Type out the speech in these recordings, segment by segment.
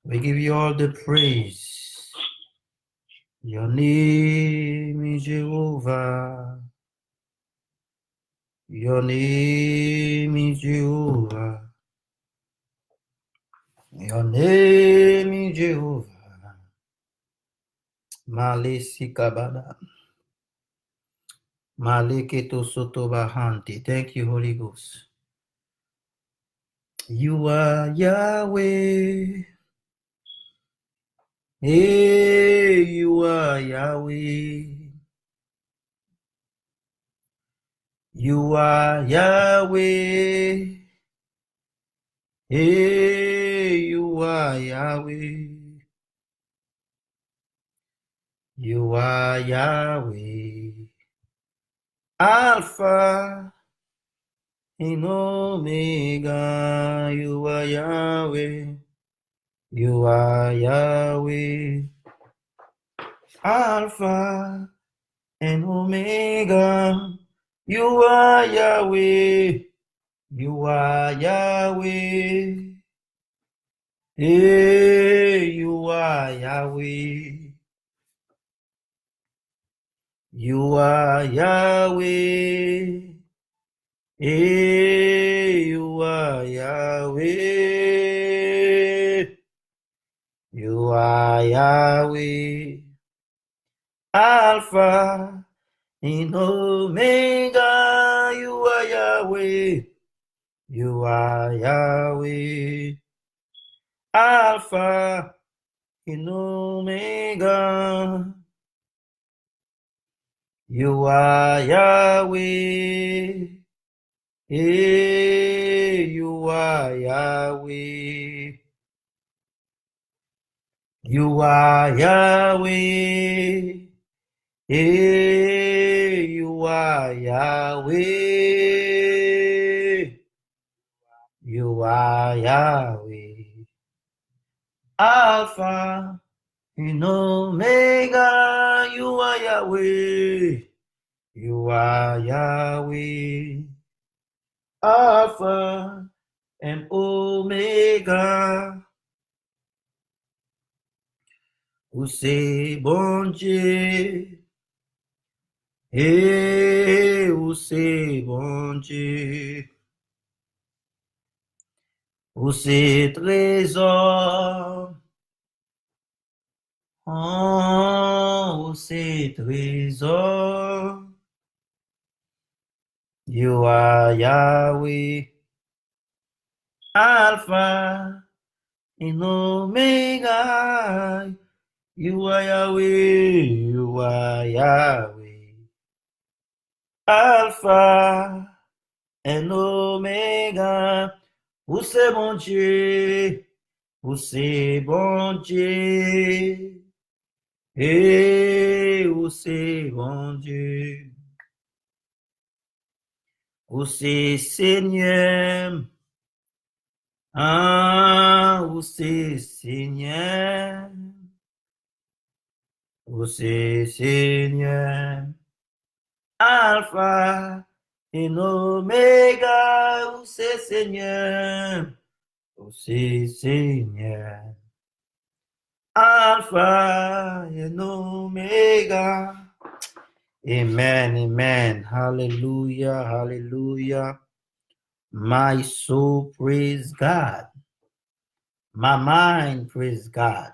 We give you all the praise. Your name is Jehovah. Your name is Jehovah. Your name is Jehovah. Malesi kabada. Maleketo soto bahanti. Thank you, Holy Ghost. You are Yahweh. Hey, you are Yahweh. You are Yahweh. Hey, you are Yahweh. You are Yahweh. Alpha and Omega. You are Yahweh. You are Yahweh. Alpha and Omega. You are Yahweh. You are Yahweh. Hey, you are Yahweh. You are Yahweh. Hey, you are Yahweh. You are Yahweh. Alpha and Omega. You are Yahweh. You are Yahweh. Alpha and Omega. You are Yahweh. Hey, you are Yahweh. You are Yahweh. Hey, you are Yahweh. You are Yahweh. Alpha and Omega. You are Yahweh. You are Yahweh. Alpha and Omega. Vous c'est bon Dieu. Eh, vous c'est bon Dieu. Vous c'est trésor. Oh, vous c'est trésor. You are Yahweh. Alpha and Omega. You are Yahweh. You are Yahweh. Alpha and Omega. Vous c'est bon Dieu. Vous c'est bon Dieu. Et vous c'est bon Dieu. Vous c'est Seigneur. Ah, vous c'est Seigneur. Vous c'est Seigneur. Alpha et Omega. Vous c'est Seigneur. Vous c'est Seigneur. Alpha and Omega. Amen, amen. Hallelujah, hallelujah. My soul praise God. My mind praise God.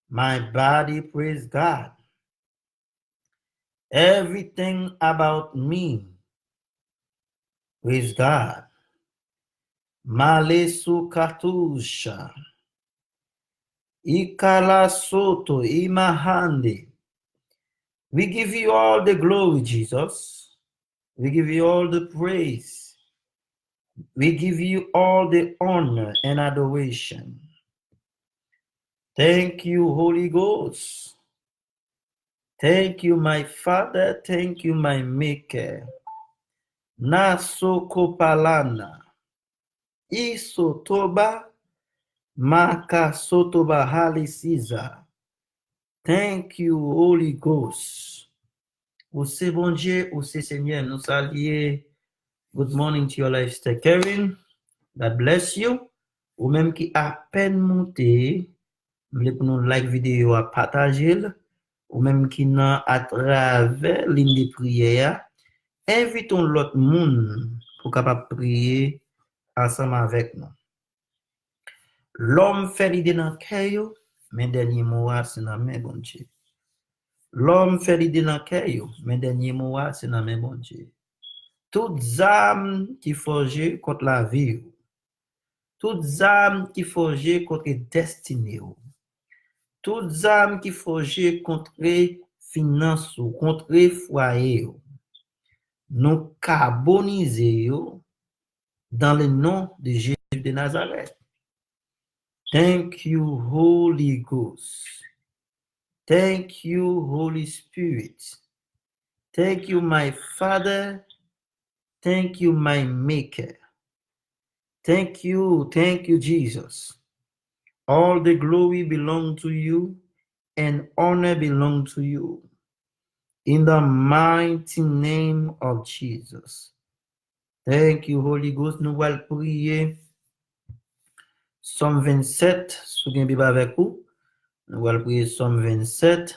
My body praise God. Everything about me praise God. Malesu katusha. Ikala soto imahande. We give you all the glory, Jesus. We give you all the praise. We give you all the honor and adoration. Thank you, Holy Ghost. Thank you, my Father. Thank you, my Maker. Naso kopalana. Isotoba. Maka sotoba halisiza. Thank you, Holy Ghost. Ou c'est bon Dieu, ou c'est Seigneur. Nous saluons. Good morning to your life, Kevin. God bless you. ou même qui à peine monté, pour nous like vidéo à partager, ou même qui n'a à travers ligne de prière, invitons l'autre monde pour capable prier ensemble avec nous. L'homme fait l'idée dans le cœur, mais dernier mot c'est dans mes bon Dieu. L'homme fait l'idée dans le cœur, mais dernier mot c'est dans mes bon Dieu. Toutes âmes qui forgent contre la vie, toutes âmes qui forgent contre destinée, toutes âmes qui forgent contre finance ou contre foyer, nous carboniser dans le nom de Jésus de Nazareth. Thank you, Holy Ghost. Thank you, Holy Spirit. Thank you, my Father. Thank you, my Maker. Thank you, Jesus. All the glory belongs to you and honor belongs to you. In the mighty name of Jesus. Thank you, Holy Ghost. Nous allons prier. Somme 27, sous bien Bible avec vous. Nous allons prier Somme 27.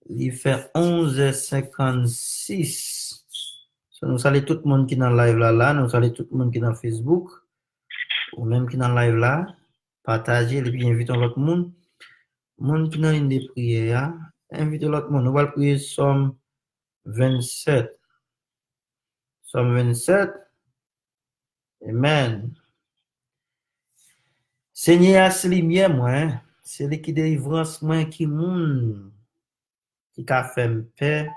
Il fait 11h56. So, nous saluons tout le monde qui est dans le live là. Nous saluons tout le monde qui est dans Facebook. Ou même qui est dans le live là. Partagez et puis invitons l'autre monde. Monde qui est dans une des prières. Invitez l'autre monde. Nous allons prier Somme 27. Somme 27. Amen. Seigneur, c'est lumière, moi. C'est lui qui délivrance, moi, qui moun, qui a fait me paix.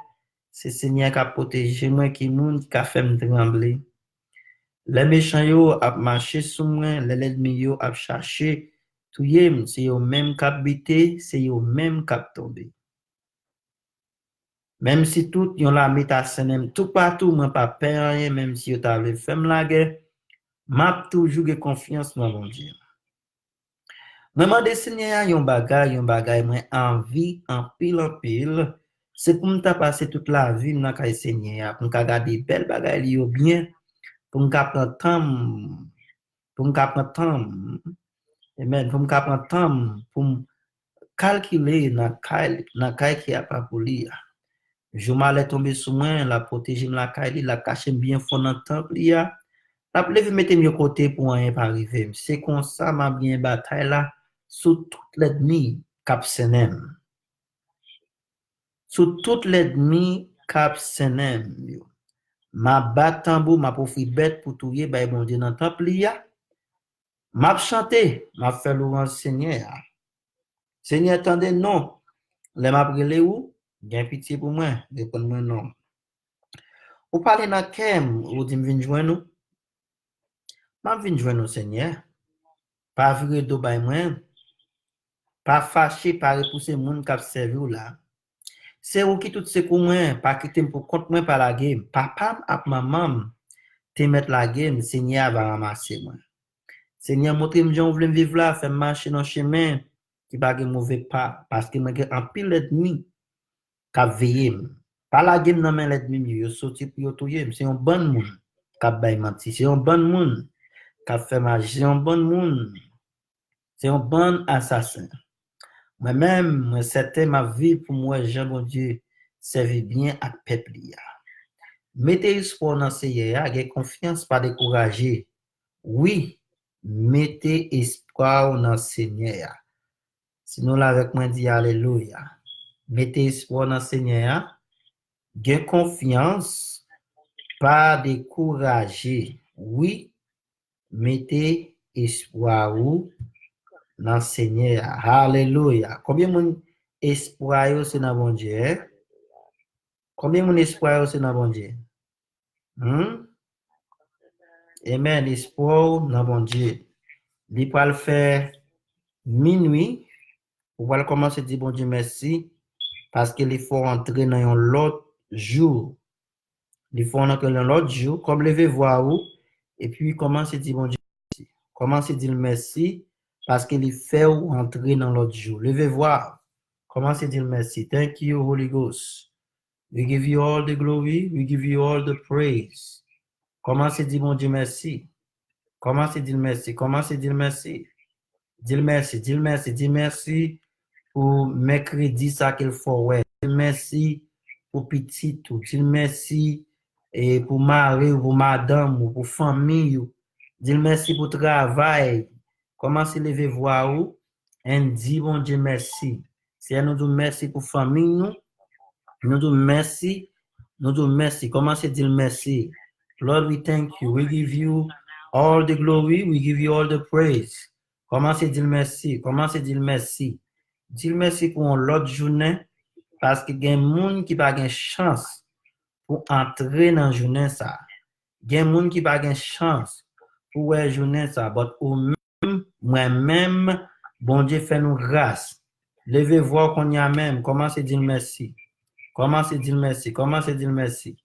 C'est Seigneur qui a protégé moi, qui moun, qui a fait me trembler. Les méchants yo a marché sur moi, les ennemis yo a cherché. Tout yem, c'est yo même qui habité, c'est yo même qui tombé. Même si tout yon la métasenem, tout partout, moi pas peur rien, même si yo t'avait fait la guerre, m'a toujours confiance dans mon Dieu. Moi, de Seigneur, yon bagay, moi, envie, en pile, c'est pour me passer toute la vie, dans le Seigneur, pour me garder belle bagay, yo bien, pour me prendre temps, amen, pour me prendre temps, pour me calculer, dans le qui a pas pour lire. Je m'allais tomber sur moi, la protéger, la caille, la cacher bien fond dans le temple, la lever, mettre mieux côté pour rien pas arriver. C'est comme ça, m'a bien bataille là, sous toute l'ennemi cap senem. Sous toute l'ennemi cap senem. Ma bat tambour, ma profit bête pour touyer, bah bon Dieu dans le temple ya. M'a chanté, m'a fait louange Seigneur. Seigneur, attendez, non. Les m'a brûlé où? Bien pitié pour moi, répondez-moi non. Ou parlez dans kem, ou dit m'vin joindre nous. M'a vin joindre nous, Seigneur. Pas virer do bay moi. Pas fâché, pas repousser moun k'ap servi ou là. C'est ou qui tout ce qu'on moi, pas quitter pour compte moi par la game. Papa ap maman te mettre la game, Seigneur va ramasser moi. Seigneur montre me j'en voulais vivre là, faire marcher dans chemin qui pas mauvais pas parce que moi en pile l'ennemi qu'a veiller. Pas la game dans main l'ennemi yo sorti pour yo touyer, c'est un bon monde qu'a bay menti, c'est un bon monde qu'a fait magie, c'est un bon monde. C'est un bon assassin. Moi-même, moi, c'était ma vie pour moi, Jean, mon Dieu, servir bien à peuple. Mettez espoir dans ce Seigneur, ayez confiance, pas décourager. Oui, mettez espoir dans le Seigneur. Sinon, là, avec moi, dit Alléluia. Mettez espoir dans le Seigneur, ayez confiance, pas décourager. Oui, mettez espoir dans le Seigneur. Alléluia. Combien mon espoir c'est dans bon Dieu? Combien mon espoir c'est dans bon Dieu? Amen. Espoir dans bon Dieu. Il peut le faire minuit. Pour pouvoir commencer à dire bon Dieu merci. Parce qu'il faut entrer dans l'autre jour. Il faut entrer dans l'autre jour. Comme lever voir où. Et puis commencer à dire bon Dieu merci. Commencer à dire merci. Parce qu'il fait entrer dans l'autre jour. Levez voir. Commencez à dire merci. Thank you, Holy Ghost. We give you all the glory. We give you all the praise. Commencez à dire bon Dieu merci. Commencez à dire merci. Commencez à dire merci. Dis merci, dis merci, dis merci pour mercredi ça qu'il faut. Ouais. Dis merci pour petit tout. Dis merci et pour mari ou pour madame ou pour famille. Dis merci pour travail. Commencez à lever voix ou et dis bon Dieu merci. Si nous disons merci pour famille nous, nous disons merci, nous disons merci. Commencez à dire merci. Lord, we thank you. We give you all the glory. We give you all the praise. Commencez à dire merci. Commencez à dire merci. Dis merci pour l'autre journée parce que il y a des gens qui n'ont pas de chance pour entrer dans la journée. Il y a des gens qui n'ont pas de chance pour la journée. Mais moi-même, bon Dieu fait nous grâce. Levez voir qu'on y a même. Commencez à dire merci. Commencez à dire merci. Commencez à dire merci.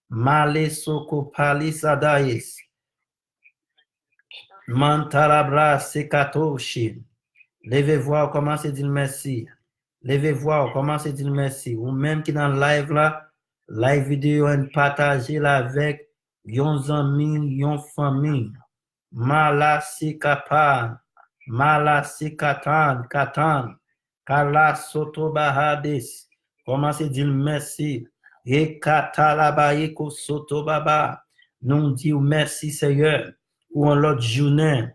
Male soko pali sadayes. Mantalabra sekatoshi. Levez voir, commencez à dire merci. Levez voir, commencez à dire merci. Ou même qui dans le live là, live vidéo, et partager là avec yon amis, yon famille. Mala sikapa, mala sikatan, katan, kala soto bahades. Commencez à dire merci. Et katalabaïko soto baba. Nous disons merci Seigneur pour l'autre journée.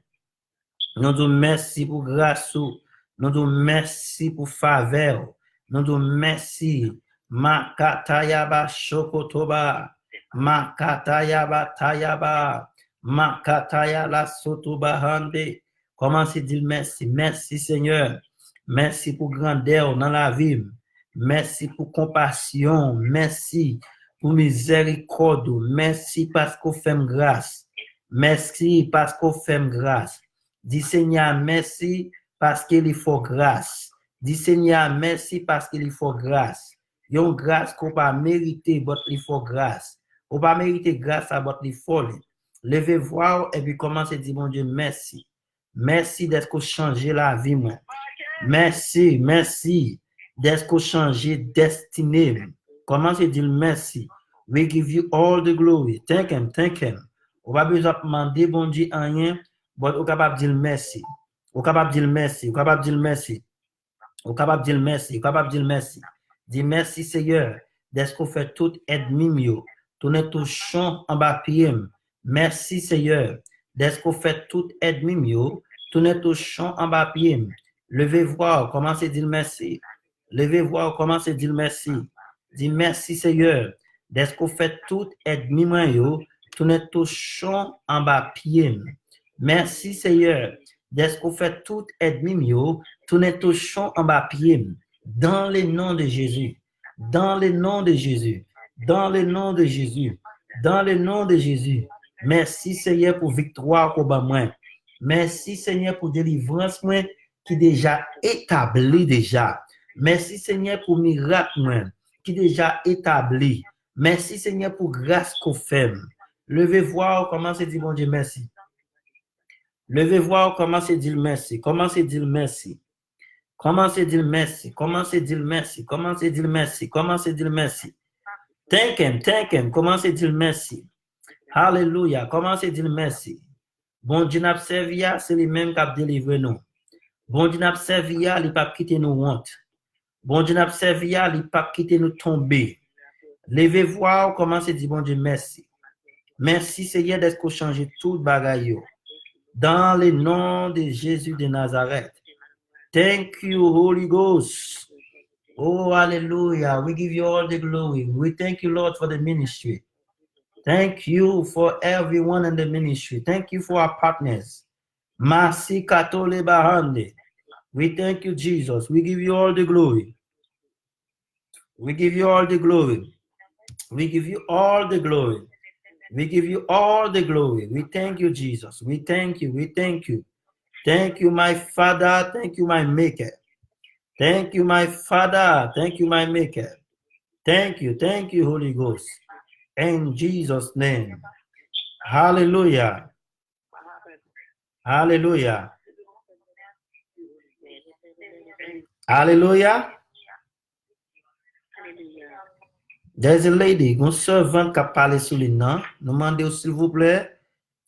Nous disons merci pour grâce. Nous disons merci pour faveur. Nous disons merci. Makatayaba shokotoba. Makatayaba tayaba. Makatayala sotobahande. Commencez à dire merci. Merci Seigneur. Merci pour grandeur dans la vie. Merci pour compassion. Merci pour miséricorde. Merci parce qu'on fait grâce. Merci parce qu'on fait grâce. Dis Seigneur, merci parce qu'il faut grâce. Dis Seigneur, merci parce qu'il faut grâce. Yon grâce qu'on pas mériter, mais il faut grâce. On pas mériter grâce à votre folie. Levez voir et puis commencez à dire, mon Dieu, merci. Merci d'être changé la vie, moi. Merci, merci d'être changé destinée. Commencez à dire merci. We give you all the glory. Thank him, thank him. On va besoin de demander, bon Dieu, rien. But on capable de dire merci. On capable de dire merci. On capable de dire merci. On capable de dire merci. On capable de dire merci. Dis merci Seigneur. D'être qu'on fait tout ennemi yo. Tourner tout champ en bas pied. Merci Seigneur. D'être qu'on fait tout ennemi yo. Tourner tout champ en bas pied. Levez voir, commencez à dire merci. Levez voir, commencez à dire merci. Dis merci Seigneur. D'être qu'on fait tout ennemi yo. Tourner tout champ en bas pied. Merci Seigneur, d'être qu'on fait tout ennemi, tourner tout champ en bas pied, dans le nom de Jésus, dans le nom de Jésus, dans le nom de Jésus, dans le nom de Jésus. Merci Seigneur pour victoire pour moi. Merci Seigneur pour délivrance moi qui déjà établi déjà. Merci Seigneur pour miracle moi qui déjà établi. Merci Seigneur pour grâce qu'on fait. Levez voir comment c'est dit bon Dieu merci. Levez voir comment c'est dire merci. Comment c'est dire merci. Comment c'est dire merci. Comment c'est dire merci. Comment c'est dire merci. Comment c'est dire merci. Thank him. Thank him. Comment c'est dire merci. Hallelujah. Comment c'est dire merci. Bon Dieu n'a servi, c'est lui-même qui a délivré nous. Bon Dieu n'a servi, il n'a pas quitté nous honte. Bon Dieu n'a servi, il n'a pas quitté nous tomber. Levez voir comment c'est dire bon Dieu merci. Merci Seigneur d'être changé tout bagaille. Dans le nom de Jésus de Nazareth. Thank you, Holy Ghost. Oh, hallelujah. We give you all the glory. We thank you, Lord, for the ministry. Thank you for everyone in the ministry. Thank you for our partners. Masi katole bahande. We thank you, Jesus. We give you all the glory. We give you all the glory. We give you all the glory. We give you all the glory. We thank you, Jesus. We thank you. We thank you. Thank you, my Father. Thank you, my Maker. Thank you, my Father. Thank you, my Maker. Thank you. Thank you, Holy Ghost. In Jesus' name. Hallelujah. Hallelujah. Hallelujah. There's a lady, une servante qui a parlé sur le nom. Nous demandons s'il vous plaît,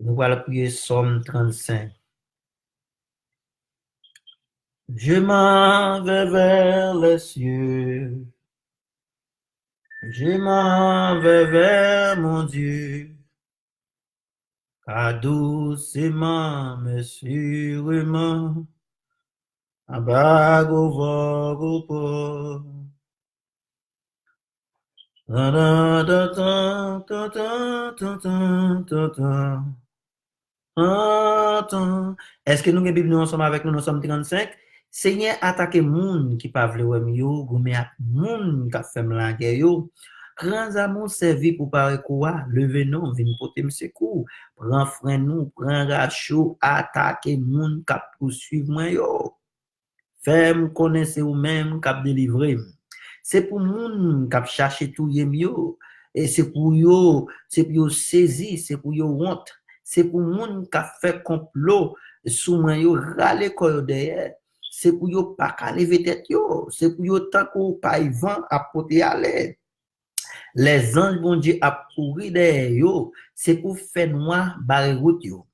Nous allons prier Somme 35. Je m'en vais vers les cieux. Je m'en vais vers mon Dieu. Car doucement, mais sûrement, un bago vogo po. Est-ce que nous avons Bible nous ensemble avec nous, nous sommes 35? Seigneur attaque moun qui pas vle wèm yo, gome ak moun qui fait la guerre yo. Grand amour servi pour pare quoi, leve non, vin pote secours. Prends frein nous, prends rachou, attaque moun qui poursuivre moi yo. Fais-moi connaître ou même qui délivrer. C'est pour moun qui chercher tout yo. Et c'est pour yo saisi, c'est pour yo honte. C'est pour moun qui fait complot sous moi yo rale koyo derrière. C'est pour yo pas ka lever tête yo, c'est pour yo tant qu'on pas vent à porter à l'air. Les anges bon Dieu a pourri derrière yo, c'est pour faire noir barre route yo.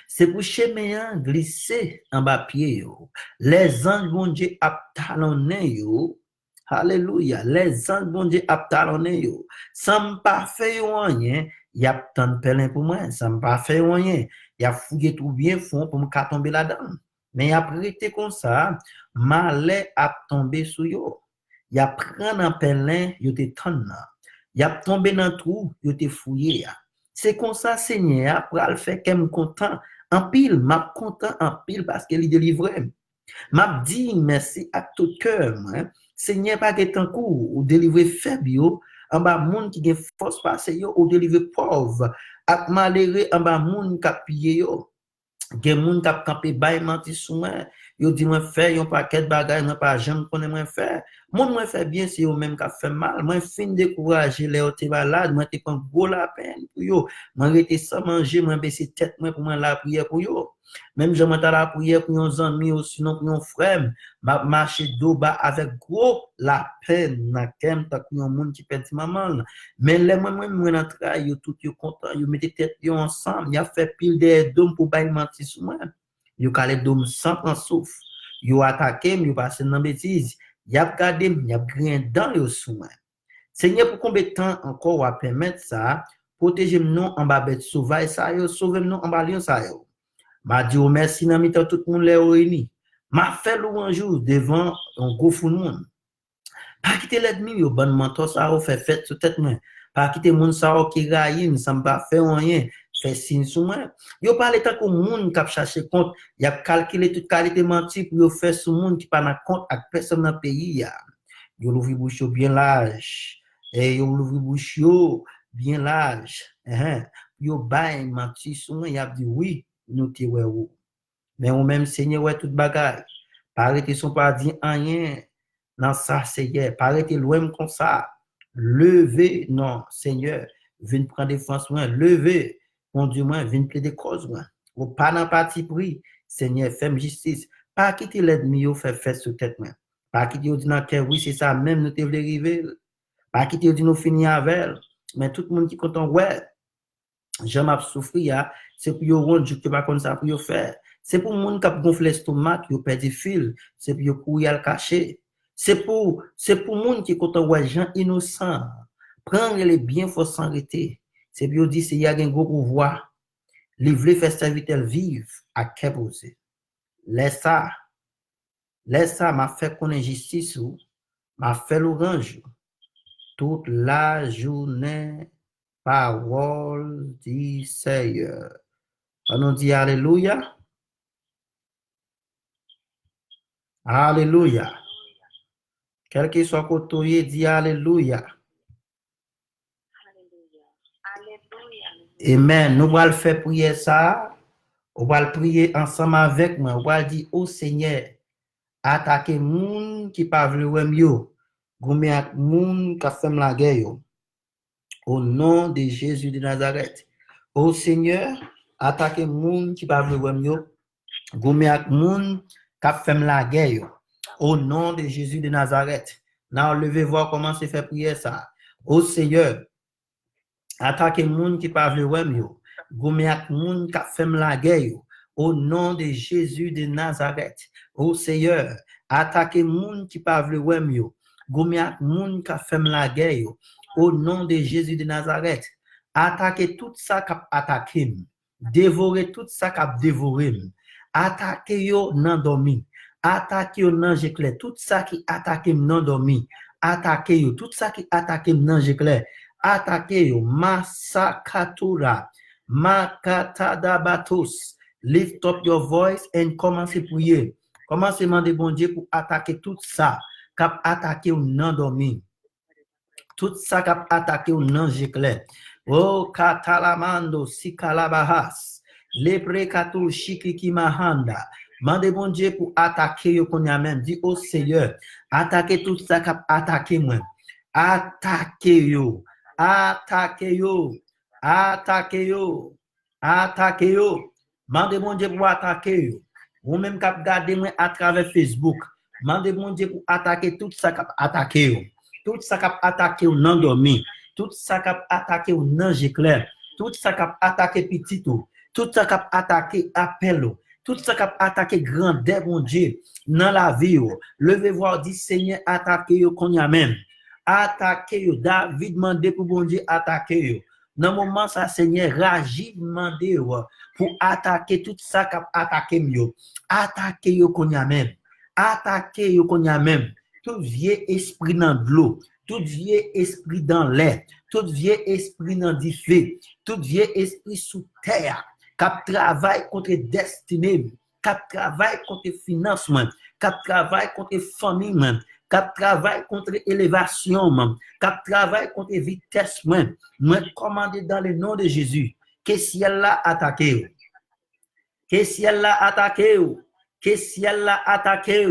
C'est pour chemin glisser en bas pied yo. Les anges bon Dieu a talonné yo. Alléluia. Les anges bon Dieu a talonné yo. Sans pas faire rien, y a tant de pelin pour moi, sans pas faire rien. Y a fouillé tout bien fond pour me tomber là-dedans. Mais après été comme ça, malais a tombé sous yo. Y a prendre un pelin, yo te tonne. Y a tombé dans trou, yo te fouillé. C'est comme ça Seigneur pour le faire qu'elle me content. En pile, m'a content en pile parce qu'elle est délivrée. M'a dit merci à tout cœur, moi. Seigneur pas que tant coup ou délivrer faible yo, en bas monde qui gen force passer yo ou délivrer pauvre, ak malheureux en bas monde qui piller yo. Gen moun k'ap campé bay menti sou moi, yo di moi faire yon paquet bagay moi pas jamais connais moi faire. Moun moi fait bien si yo même k'ap fait mal. Moi fin décourager les te malade, moi te prend gros la peine pour yo. Moi rete sans manger, moi baisser tête moi pour moi la prière pour yo. Même je m'entends la prière pour yon ami ou sinon pour yon frère, m'a marcher do bas avec gros la peine na kem ta yon moun qui perd maman. Mais les moi dans travail yo tout yo content, yo mette tête yo ensemble, y a fait pile des dômes pour bay mentir sur moi. Yo calé dôme sans prendre souffle. Yo attaquer, yo passer dans bêtise, y a gardé, y a grain dans yo sous moi. Seigneur pour combien de temps encore va permettre ça, protéger nous en bas bête sauvage ça yo, sauver nous en bas lion ça yo. M'a dit merci dans mi-temps tout le monde les réuni. M'a fait louange devant un gros fou monde. Pas quitter l'ennemi yo bon mentor ça ou fait fête sur tête moi. Pas quitter moun ça qui raïm, ça pas fait rien, fait signe sur moi. Yo parler tant que moun qui chercher compte, y a calculé toute qualité menti pour yo faire sur moun qui pas na compte avec personne dans pays ya. Yo l'ouvri bouche bien large. Et yo l'ouvri bouche bien large. Yo bay menti sur moi, y a dit oui, nous te ouais ou. Mais on même Seigneur ouais toute bagaille. Pas arrêter son pas dire rien. Non, ça, Seigneur, pas arrêter loin comme ça. Levez, non, Seigneur, viens prendre défense, moi, levez, conduis-moi, viens plaider cause, moi. Ou pas dans parti pris, Seigneur, fais justice. Pas quitter l'ennemi, fait faire sur tête, moi. Pas quitter au dit dans cœur, oui, c'est ça, même nous te voulons arriver. Pas quitter au dit nous finir avec. Mais tout le monde qui content, ouais, j'aime à souffrir, c'est pour yon rendre, je ne pas comme ça pour yon faire. C'est pour le monde qui a gonflé l'estomac, qui a perdu fil, c'est pour yon courir à le cacher. C'est pour monde qui est content ouais gens innocents. Prendre les biens faut s'arrêter. C'est pour dire c'est y a un gros pouvoir. Livrer faire serviteur vivre à qu'époser. Laisse ça m'a fait connaître justice ou m'a fait l'orange toute la journée. Parole du Seigneur. On dit alléluia. Alléluia. Quel que soit côté, dit alléluia. Amen. Nous allons faire prier ça. On va prier ensemble avec moi. On va dire au Seigneur, attaquez moun qui pas vle wèm yo. Goumé ak moun qui fait la guerre. Au nom de Jésus de Nazareth. Au Seigneur, attaquez moun qui pas vle wèm yo. Goumé ak moun qui fait la guerre. Au nom de Jésus de Nazareth. Now, levez voir comment se fait prier ça. Au Seigneur, attaquez moun qui pas vle wèm yo. Goumé ak moun ka fem la guerre yo. Au nom de Jésus de Nazareth. Oh Seigneur, attaquez moun qui pa vle wèm yo. Goumé ak moun ka fem la guerre yo. Au nom de Jésus de Nazareth. Attaquez tout ça kap attaqué. Dévorez tout ça kap dévoré. Attaquez yo nan dormi. Attaquez yo nan jekle. Tout ça qui attaqué nan dormi. Attaquez yo. Tout ça qui attaqué nan jekle. Attaquez yo. Masakatura. Makatadabatos. Lift up your voice and commencez à prier. Commencez à demander bon Dieu pour attaquer tout ça. Cap attaquer ou nan dormi. Tout ça cap attaquer ou nan jekle. Oh, katalamando sikalabahas. Lepre katou shikiki mahanda. Mande bon Dieu pour attaquer yo qu'on y a même. Dit au Seigneur, attaquer tout ça cap attaquer moi. Attaquer yo. Attaquer yo. Attaquer yo. Attaquer yo. Mande bon Dieu pour attaquer yo. Ou même cap garder moi à travers Facebook. Mande bon Dieu pour attaquer tout ça cap attaquer yo. Tout ça cap attaquer ou nan dormi. Tout ça cap attaquer ou nan jekler. Tout ça cap attaquer petit ou. Tout ça cap attaquer appel ou. Tout ça cap attaquer grandeur bon Dieu dans la vie ou. Levez-vous dit Seigneur attaquer yo qu'on y a même. Attaquer yo. David mandé pour bon Dieu attaquer yo. Dans le moment ça Seigneur Rajiv mandé yo pour attaquer tout ça cap attaquer yo. Attaquer yo qu'on y a même. Attaquer yo qu'on y a même. Tout vieux esprit dans l'eau, tout vieux esprit dans l'air, tout vieux esprit dans du feu, tout vieux esprit sous terre, cap travail contre destinée, cap travail contre financement, cap travail contre famille, cap travail contre élévation, cap travail contre vitesse, moi commandé dans le nom de Jésus, que ciel là attaqué, que ciel là attaqué, que ciel là attaqué.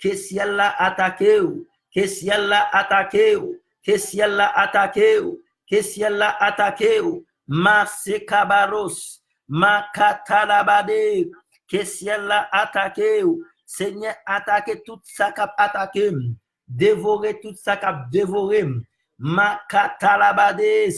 Que ciel la attaqué ou, que ciel la attaqué ou, que ciel la attaqué ou, que ciel la attaqué ou, ma sekabaros, ma katalabade, que ciel la attaqué ou, Seigneur attaqué tout ça cap attaqué, dévorer tout ça cap dévoré, ma katalabades,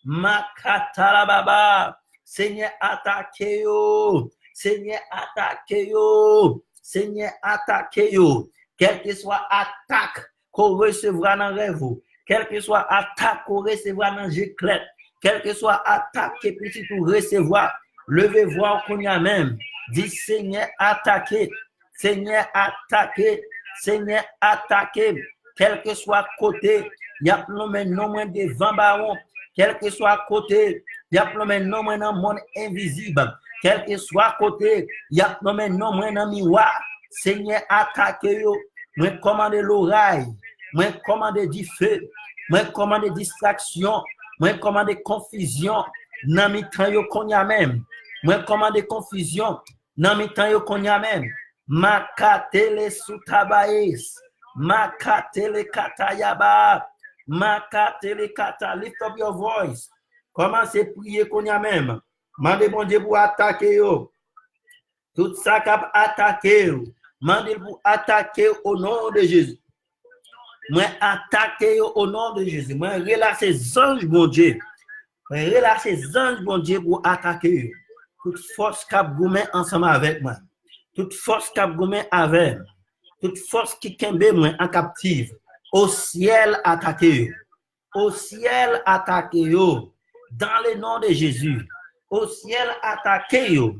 ma katalababa, Seigneur attaqué yo, Seigneur attaqué yo. Seigneur, attaquez yo. Quelle que soit attaque qu'on recevra dans rêve, quelle que soit attaque qu'on recevra dans jéclette, quelle que soit attaque que petit pour recevoir, levez-vous qu'on y a même. Dis Seigneur, attaquez. Seigneur, attaquez. Seigneur, attaquez. Quel que soit côté, il y a plein de noms devant baron. Quel que soit côté, il y a plein de noms dans le monde invisible. Quel que soit côté, il y a nommé non moins dans miroir. Seigneur, attaquez yo. Moi commande l'oreille. Moi commande du feu. Moi commande distraction. Moi commande confusion. Nan mi tan yo qu'on y a même. Moi commande confusion. Nan mi tan yo qu'on y a même. Makatele sutabaes. Makatele katayaba. Makatele kata. Lift up your voice. Commencez à prier qu'on y a même. Mandez bon Dieu pour attaquer yo. Tout ça cap attaquer yo. Mandez pour attaquer au nom de Jésus. Moi attaquer yo au nom de Jésus. Moi relâche ces anges bon Dieu. Moi relâche ces anges bon Dieu pour attaquer yo. Toute force cap goumé ensemble avec moi. Toute force cap goumé avec. Toute force qui kembe moi en captive. Au ciel attaquer yo. Au ciel attaquer yo. Dans le nom de Jésus. Au ciel attaqué yo.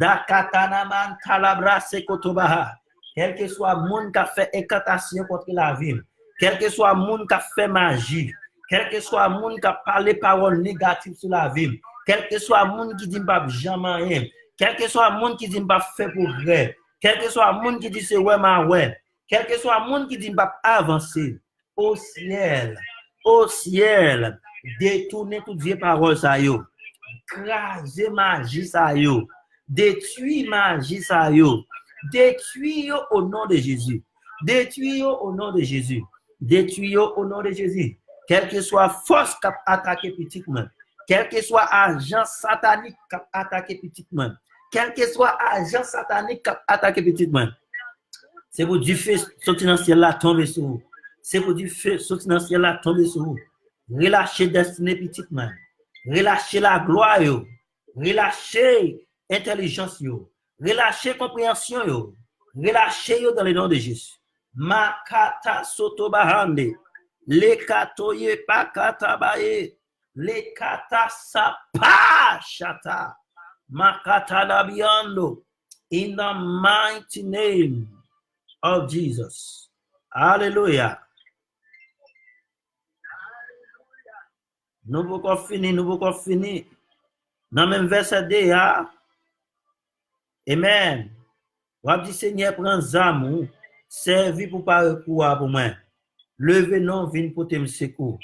Dakatanaman talabra sekotobaha. Quel que soit monde qui a fait incantation contre la vie, quel que soit monde qui a fait magie, quel que soit monde qui a parlé paroles négatives sur la vie, quel que soit monde qui dit pas jamais rien, quel que soit monde qui dit pas fait pour vrai, quel que soit monde qui dit c'est ouais ma ouais, quel que soit monde qui dit pas avancer, au ciel, détournez toutes les paroles ça yo. Craser magie ça yo. Détruire magie ça yo. Détruire au nom de Jésus. Détruire au nom de Jésus. Détruire au nom de Jésus. Quelle que soit force qui attaque petitement. Quel que soit agent satanique qui attaque petitement. Quel que soit agent satanique qui attaque petitement. C'est pour du feu sortir dans le ciel là tomber sur vous. C'est pour du feu sortir dans le ciel là tomber sur vous. Relâchez destinée petitement. Relâchez la gloire yo. relâchez intelligence yo, relâchez compréhension yo, relâchez yo dans le nom de Jésus. Makata soto bahande, le katoye pakata baye, le kata sapa shata, makata labiando, in the mighty name of Jesus. Hallelujah. Nous pouvons finir. Dans même verset 2, Amen. Wap di Seigneur prend zamou, servi pour pas recours pour moi. Levez non vin pour te secours.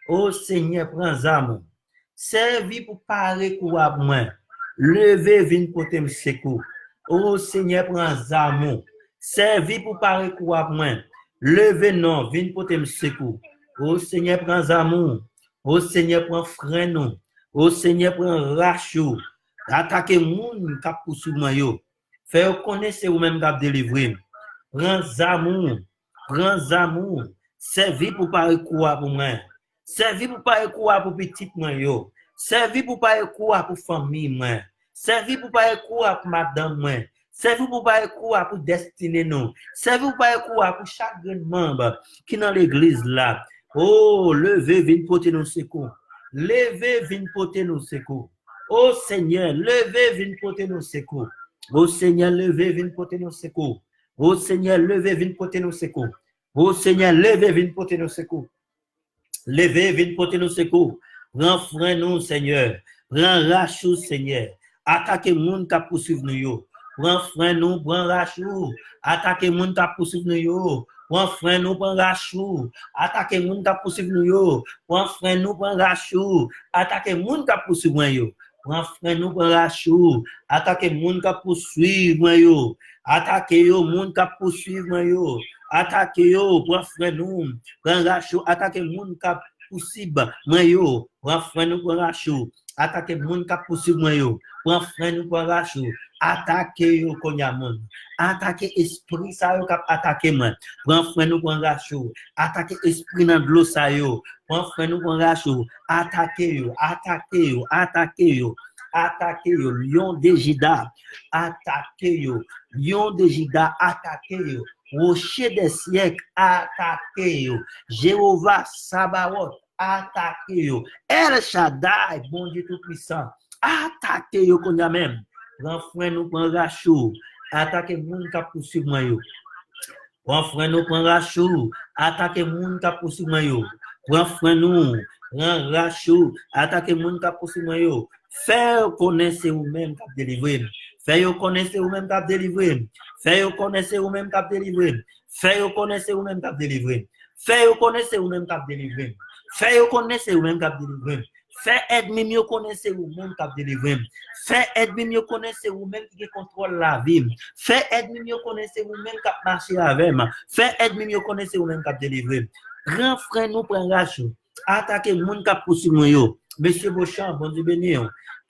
Oh Seigneur prend zamou, servi pour pas recours pour moi. Levez vin pour te secours. Oh Seigneur prend zamou, servi pour pas recours pour moi. Levez non vin pour te secours. Oh Seigneur prend zamou. Oh Seigneur prend frein non. Oh Seigneur prend rachou. Attaquez moun k'ap poursuivre moi yo. Faire connaître ou même k'ap délivrer. Prends amour. Servi pour pas recours pour moi. Servi pour pas recours pour petit moi yo. Servi pour pas recours pour famille moi. Servi pour pas recours pour madame moi. Servi pour pas recours pour destinée non. Servi pour pas recours pour chaque membre qui dans l'église là. Oh, levez vin porter nous secours. Levez vin porter nous secours. Oh Seigneur, levez vin porter nous secours. Oh Seigneur, levez vin porter nous secours. Oh Seigneur, levez vin porter nous secours. Oh Seigneur, levez vin porter nous secours. Levez vin porter nous secours. Prends frein nous Seigneur. Prends rachou Seigneur. Attaquez moun ka poursuivre nous yo. Prends frein nous, prends rachou. Attaquez moun ka poursuivre nous yo. Prends frein nous, prends rachou. Attaquez moun ka poursuivre nous yo. Prends frein nous, prends rachou. Attaquez moun ka poursuivre moi yo. Prends frein nous, prends rachou. Attaquez moun ka poursuivre moi yo. Attaquez yo moun ka poursuivre moi yo. Attaquez yo, prends frein nous, prends rachou. Attaquez moun ka poursuivre moi yo. Prends frein nous, prends rachou. Attaquez moun ka poursuivre moi yo. Prends frein nous, prends rachou. Attaquez yo konya moun. Attaquez esprit sa yo kap attaquer moi. Prends frein nous, prends rachou. Attaquez esprit dans l'eau sa yo. Prends frein nous, prends rachou. Attaquez yo. Attaquez yo, lion de Juda. Attaquez yo, lion de Juda. Attaquez yo, rocher des siècles. Attaquez yo, Jéhovah Sabaoth. Attaquez yo, El Shaddai, bon Dieu tout puissant. Attaquez yo qu'on a même. Prends frein nous, prends rachou. Attaquez moun ka poursuivre moi yo. Prends frein nous, prends rachou. Attaquez moun ka poursuivre moi yo. Prends frein nous, prends rachou. Attaquez moun ka poursuivre moi yo. Faire connaître ou même cap délivrer. Faire connaître ou même cap délivrer. Faire connaître ou même cap délivrer. Faire connaître ou même cap délivrer. Faire connaître ou même cap délivrer. Faire connaître ou même cap délivrer. Faire aide mieux connaître ou même cap délivrer. Faire aide mieux connaître ou même qui contrôle la vie. Faire aide mieux connaître ou même cap marcher avec. Faire aide mieux connaître ou même cap délivrer. Grand frère nous prend rachou. Attaquer moun cap poursuivre yo. Monsieur Beauchamp, bon Dieu béni.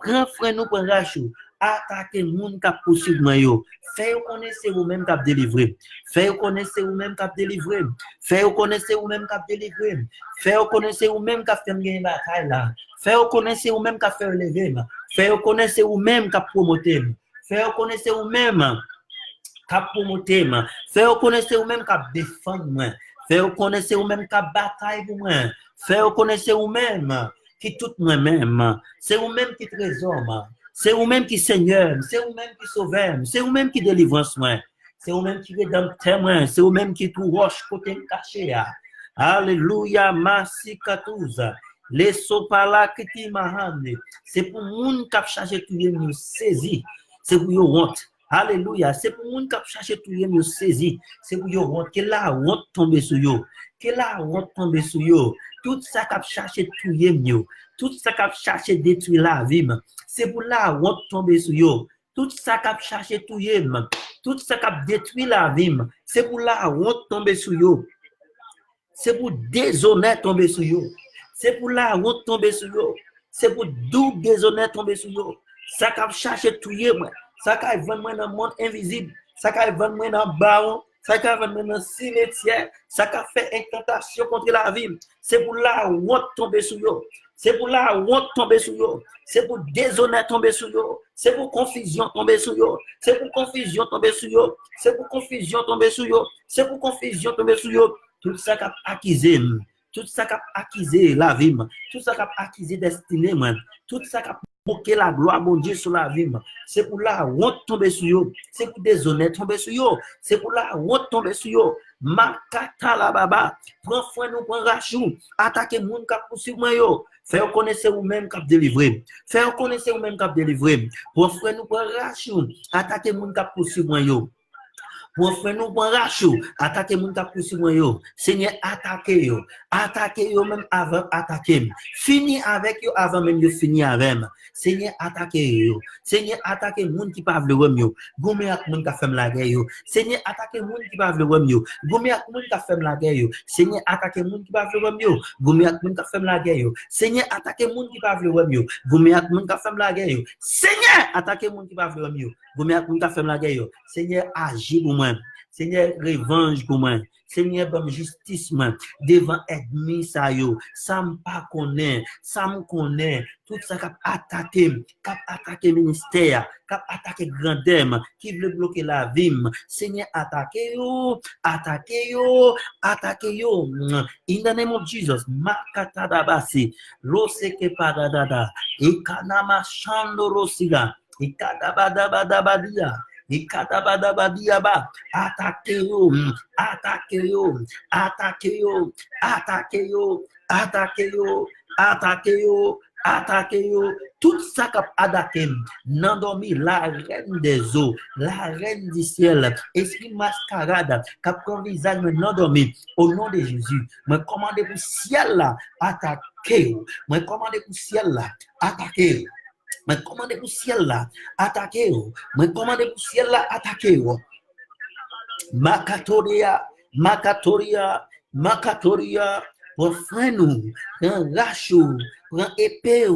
Grand frère nous prend rachou. Attaquer moun cap poursuivre yo. Fait connaître ou même cap délivrer. Fait connaître ou même cap délivrer. Fait connaître ou même cap délivrer. Fait connaître ou même cap faire gagner bataille là. Fait connaître ou même cap faire lever. Fait connaître ou même cap promoter. Fait connaître ou même cap promoter. Fait connaître ou même cap défendre moi. Fait connaître ou même cap bataille pour moi. Fait connaître ou même qui tout moi-même. C'est ou même qui trésor. C'est vous-même qui Seigneur, c'est vous-même qui sauveur, c'est vous-même qui délivrance moi, c'est vous-même qui rédempteur moi, c'est vous-même qui tout roche côté caché. Alléluia, merci katouza. Les sopala kiti mahande. C'est pour moun k'ap chercher tout nous saisi. C'est pour yo honte. Alléluia, c'est pour moun k'ap chercher tout nous saisi. C'est pour yo honte que la honte tombe sur yo. Que la honte tombe sur yo. Tout ça k'ap chercher tout yo. Tout ça k'ap chercher détruire la vie. C'est pour la honte tomber sur yo. Tout ça k'ap chercher tout yem. Tout ça k'ap détruire la vie. C'est pour la honte tomber sur yo. C'est pour déshonneur tomber sur yo. C'est pour la honte tomber sur yo. C'est pour double déshonneur tomber sur yo. Ça k'ap chercher tout yem. Ça k'ap vendre moi dans le monde invisible. Ça k'ap vendre moi dans baron. ça qu'a fait dans le cimetière, ça qu'a fait incantation contre la vie. C'est pour la honte tomber sur eux. C'est pour la honte tomber sur eux. C'est pour déshonneur tomber sur eux. C'est pour confusion tomber sur eux. C'est pour confusion tomber sur eux. C'est pour confusion tomber sur eux. C'est pour confusion tomber sur eux. Tout ça qu'a accusé, tout ça qu'a accusé la vie, tout ça qu'a accusé destinée, tout ça qu'a moqué la gloire, mon Dieu, sur la vie. C'est pour la honte tomber sur eux. C'est pour déshonneur tomber sur eux. C'est pour la honte tomber sur eux. Makata la baba. Prends soin nous, prends rachou. Attaquez moun kap poursuivre moi yo. Faire connaître ou même kap délivrer. Faire connaître ou même kap délivrer. Prends soin nous, prends rachou. Attaquez moun kap poursuivre moi yo. Pour faire nous pour rachou, attaquer moun ka poursuivre yo. Seigneur, attaquer yo. Attaquer yo même avant attaquer. Fini avec yo avant même yo fini avec. Seigneur, attaquer yo. Seigneur, attaquer moun qui pas vle wèm yo. Gome ak moun ka fèm la guerre yo. Seigneur, attaquer moun qui pas vle wèm yo. Gome ak moun ka fèm la guerre yo. Seigneur, attaquer moun qui pas vle wèm yo. Gome ak moun ka fèm la guerre yo. Seigneur, attaquer moun qui pas vle wèm yo. Gome ak moun ka fèm la guerre yo. Seigneur, attaquer moun qui pas vle wèm yo. Gome ak moun ka fèm la guerre yo. Seigneur, agis pour moi. Seigneur, revanche pour moi. Seigneur, bonne justice, moi. Devant ennemi, ça yo. Ça me pas connaît. Ça me connaît. Tout ça cap attaquer ministère, cap attaquer grandeur, qui veut bloquer la vie. Seigneur, attaquez yo. Attaquez yo. Attaquez yo. In the name of Jesus. Makata dabasi. Loseke padadada. Ikanama shando rosiga. Ikadabadabadia. Ikadabadabadiaba. Attaquez yo. Attaquez yo. Attaquez yo. Attaquez yo. Attaquez yo. Attaquez yo. Attaquez yo. Tout ça cap attaqué. N'endormi la reine des eaux, la reine du ciel, esprit mascarade, cap prend visage n'endormi. Au nom de Jésus, me commandez pour ciel là, attaquez. Me commandez pour ciel là, attaquez. Me commandez pour ciel là, attaquez. Me commandez pour ciel là, attaquez. Makatoria, Makatoria, Makatoria, pour frère nous, un rachou, prend épée,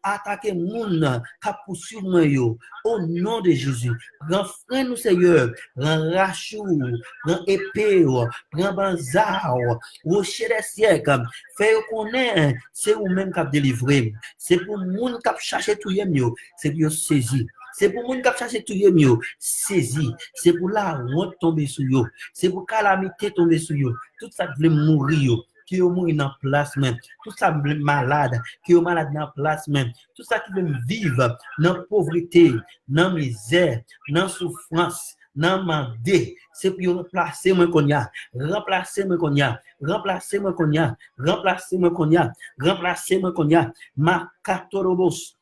attaquer moun, cap poursuivre moi yo, au nom de Jésus. Prend frère nous Seigneur, prend rachou, prend épée, prend banzar, rocher des siècles, fait connaître, c'est ou même cap délivrer. C'est pour moun cap chercher tout yo, c'est pour saisir. C'est pour moun k'ap chercher tout yo, saisi. C'est pour la honte tomber sur yo. C'est pour calamité tomber sur yo. Tout ça veut mourir yo. Qui est mourir dans place même. Tout ça veut malade. Qui est malade dans place même. Tout ça qui veut vivre dans pauvreté, dans misère, dans souffrance, dans mandé. C'est pour remplacer moi qu'on y a. Remplacer moi qu'on y a. Remplacer moi qu'on y a. Remplacer moi qu'on y a. Remplacer moi qu'on y a. Makatorobos.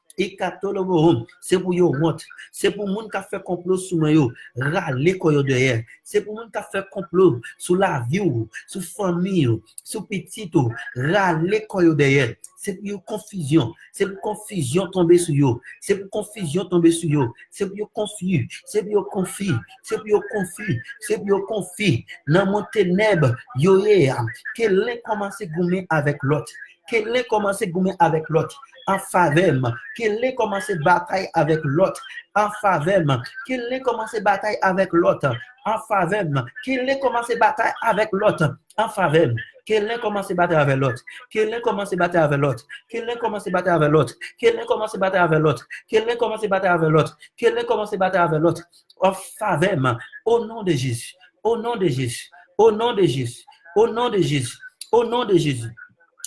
C'est pour yo honte. C'est pour moun qui a fait complot sur moi yo, râler ko yo derrière. C'est pour moun qui a fait complot sur la vie ou, sur famille ou, sur petit ou, râler ko yo derrière. C'est pour yo confusion. C'est pour confusion tomber sur yo. C'est pour confusion tomber sur yo. C'est pour yo confus. C'est pour yo confus. C'est pour yo confus. C'est pour yo confus. Dans mon ténèbre, yo yé, que l'un commence à goumer avec l'autre. Que l'un commence à goumer avec l'autre. En faveur, qu'il ait commencé bataille avec l'autre, en faveur, qu'il ait commencé bataille avec l'autre, en faveur, qu'il ait commencé bataille avec l'autre, en faveur, qu'il ait commencé bataille avec l'autre, qu'il ait commencé bataille avec l'autre, qu'il ait commencé bataille avec l'autre, qu'il ait commencé bataille avec l'autre, qu'il ait commencé bataille avec l'autre, qu'il ait commencé bataille avec l'autre, en faveur, au nom de Jésus, au nom de Jésus, au nom de Jésus, au nom de Jésus, au nom de Jésus,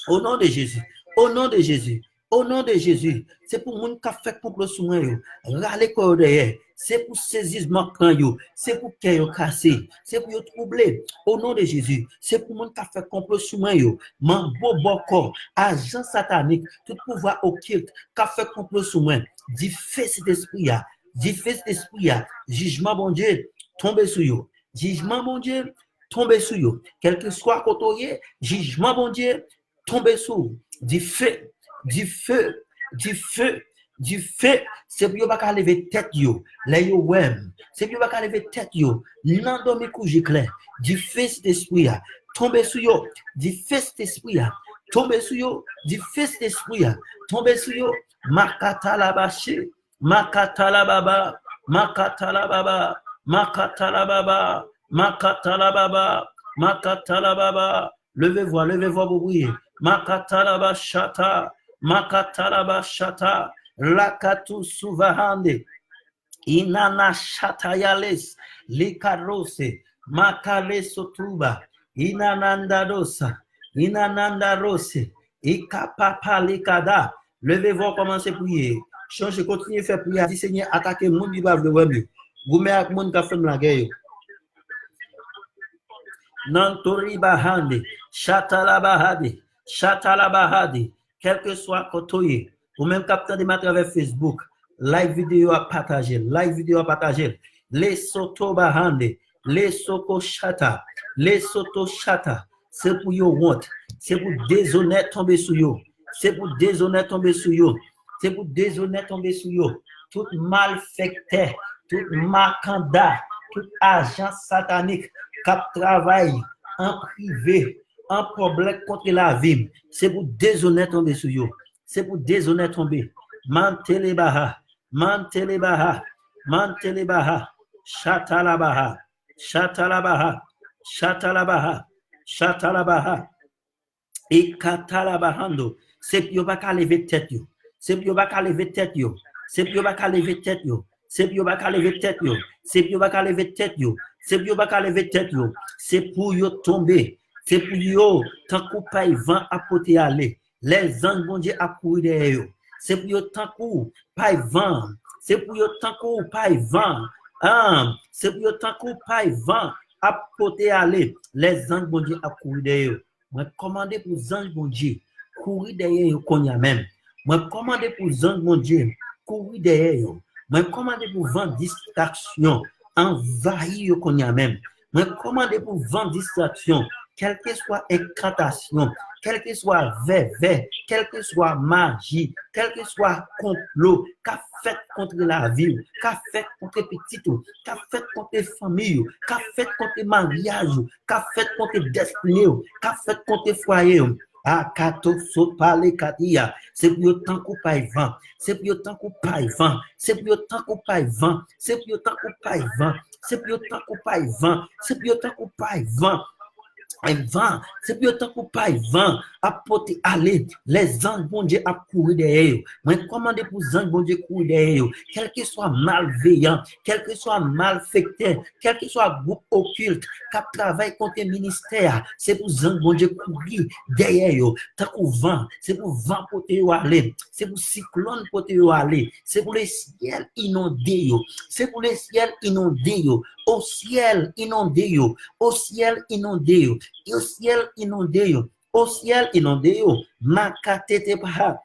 au nom de Jésus, au nom de Jésus. Au nom de Jésus, c'est pour moun qui a fait complot sur moi yo, râler ko derrière, c'est pour saisir manquant yo, c'est pour que yo cassé, c'est pour yo troubler. Au nom de Jésus, c'est pour moun qui a fait complot sur moi yo, man boboko, agent satanique, tout pouvoir occulte qui a fait complot sur moi. Dis fais cet esprit là, dis fais cet esprit là, jugement bon Dieu, tombe sur yo. Jugement bon Dieu, tombe sur yo. Quel que soit côté, jugement bon Dieu, tombe sur. Dis fais du feu, du feu, du feu, c'est pour pas lever tête yo, là yo wem, c'est pour pas lever tête yo, non dormi couche clair, du feu cet esprit là, tomber sur yo, du feu cet esprit là, tomber sur yo, du feu cet esprit là, tomber sur yo, makata la baché, makata la baba, makata la baba, makata la baba, Makatalababa, Makatalababa, levez-vous pour prier. Makatalaba shata, Makatalaba shata, Lakatu suvahande, Inana shatayales, Likarose, Makale sotuba, Inanandadosa, Inanandarose, Ikapapa likada. Levez-vous, commencez à prier. Changez, continuez à faire prier. Si Seigneur, attaquez le monde qui va le mieux. Vous mettez avec le monde qui a fait la guerre. Nantori bahandi, Shatalabahadi, quel que soit côté, ou même capteur de matériel avec Facebook, live vidéo à partager, les soto bahandi, les soko chata, c'est pour yo honte, c'est pour déshonnête tomber sur yo, c'est pour déshonnête tomber sur yo, tout malfecteur, tout macanda, tout agent satanique, cap travail en privé, en problème contre la vie, c'est pour déshonnête tomber sur yo, c'est pour déshonnête tomber. Mantelebaha, Shatalabaha, et Katalabahando, c'est pour pas qu'à lever tête yo, c'est pour pas qu'à lever tête yo, c'est pour pas qu'à lever tête yo, c'est pour pas qu'à lever tête yo, c'est pour pas qu'à lever tête yo, c'est pour pas qu'à lever tête yo, c'est pour yo tomber, c'est pour yo tant qu'on paye vent à côté aller, les anges bon Dieu à courir derrière yo, c'est pour yo tant qu'on paye vent, c'est pour yo tant qu'on paye vent, c'est pour yo tant qu'on paye vent à côté aller, les anges bon Dieu à courir derrière yo. Moi commandé pour anges bon Dieu courir derrière yo qu'on y a même. Moi commandé pour anges bon Dieu courir derrière yo. Moi commandé pour vendre distraction envahir yo qu'on y a même. Moi commandé pour vendre distraction, quelle que soit incantation, quel que soit verre, quel que soit magie, quel que soit complot, qu'a fait contre la vie, qu'a fait contre petit, qu'a fait contre famille, qu'a fait contre mariage, qu'a fait contre destinée, qu'a fait contre foyer. Akato so pale katia, c'est pour autant qu'on paye vent, c'est pour autant qu'on paye vent, c'est pour autant qu'on paye vent, c'est pour autant qu'on paye vent, c'est pour autant qu'on paye vent, c'est pour autant qu'on paye vent. Et vent, c'est plus autant qu'on paye vent, à porter aller, les anges bon Dieu à courir derrière. Moi, commandez pour les anges bon Dieu courir derrière. Quel que soit malveillant, quel que soit malfecteur, quel que soit groupe occulte, qui travaille contre le ministère, c'est pour les anges bon Dieu courir derrière. Tant qu'on vent, c'est pour vent porter aller, c'est pour cyclone porter aller, c'est pour les ciels inondés, c'est pour les ciels inondés, au ciel inondé, au ciel inondé, au ciel inondé, au ciel inondé, makatete baha,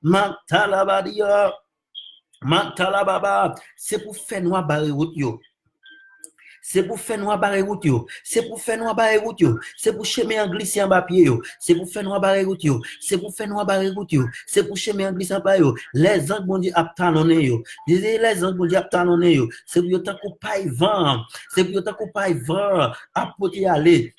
mantalabadia, mantalababa, c'est pour faire noir barre route yo. C'est pour faire noir barre route yo, c'est pour faire noir barre route yo, c'est pour chemin en glisser en bas pied yo, c'est pour faire noir barre route yo, c'est pour faire noir barre route yo, c'est pour chemin en glisser en bas yo, les anges bon Dieu a talonné yo, les anges bon Dieu a talonné yo, c'est pour tant qu'on paye vent, c'est pour tant qu'on paye vent à porter aller.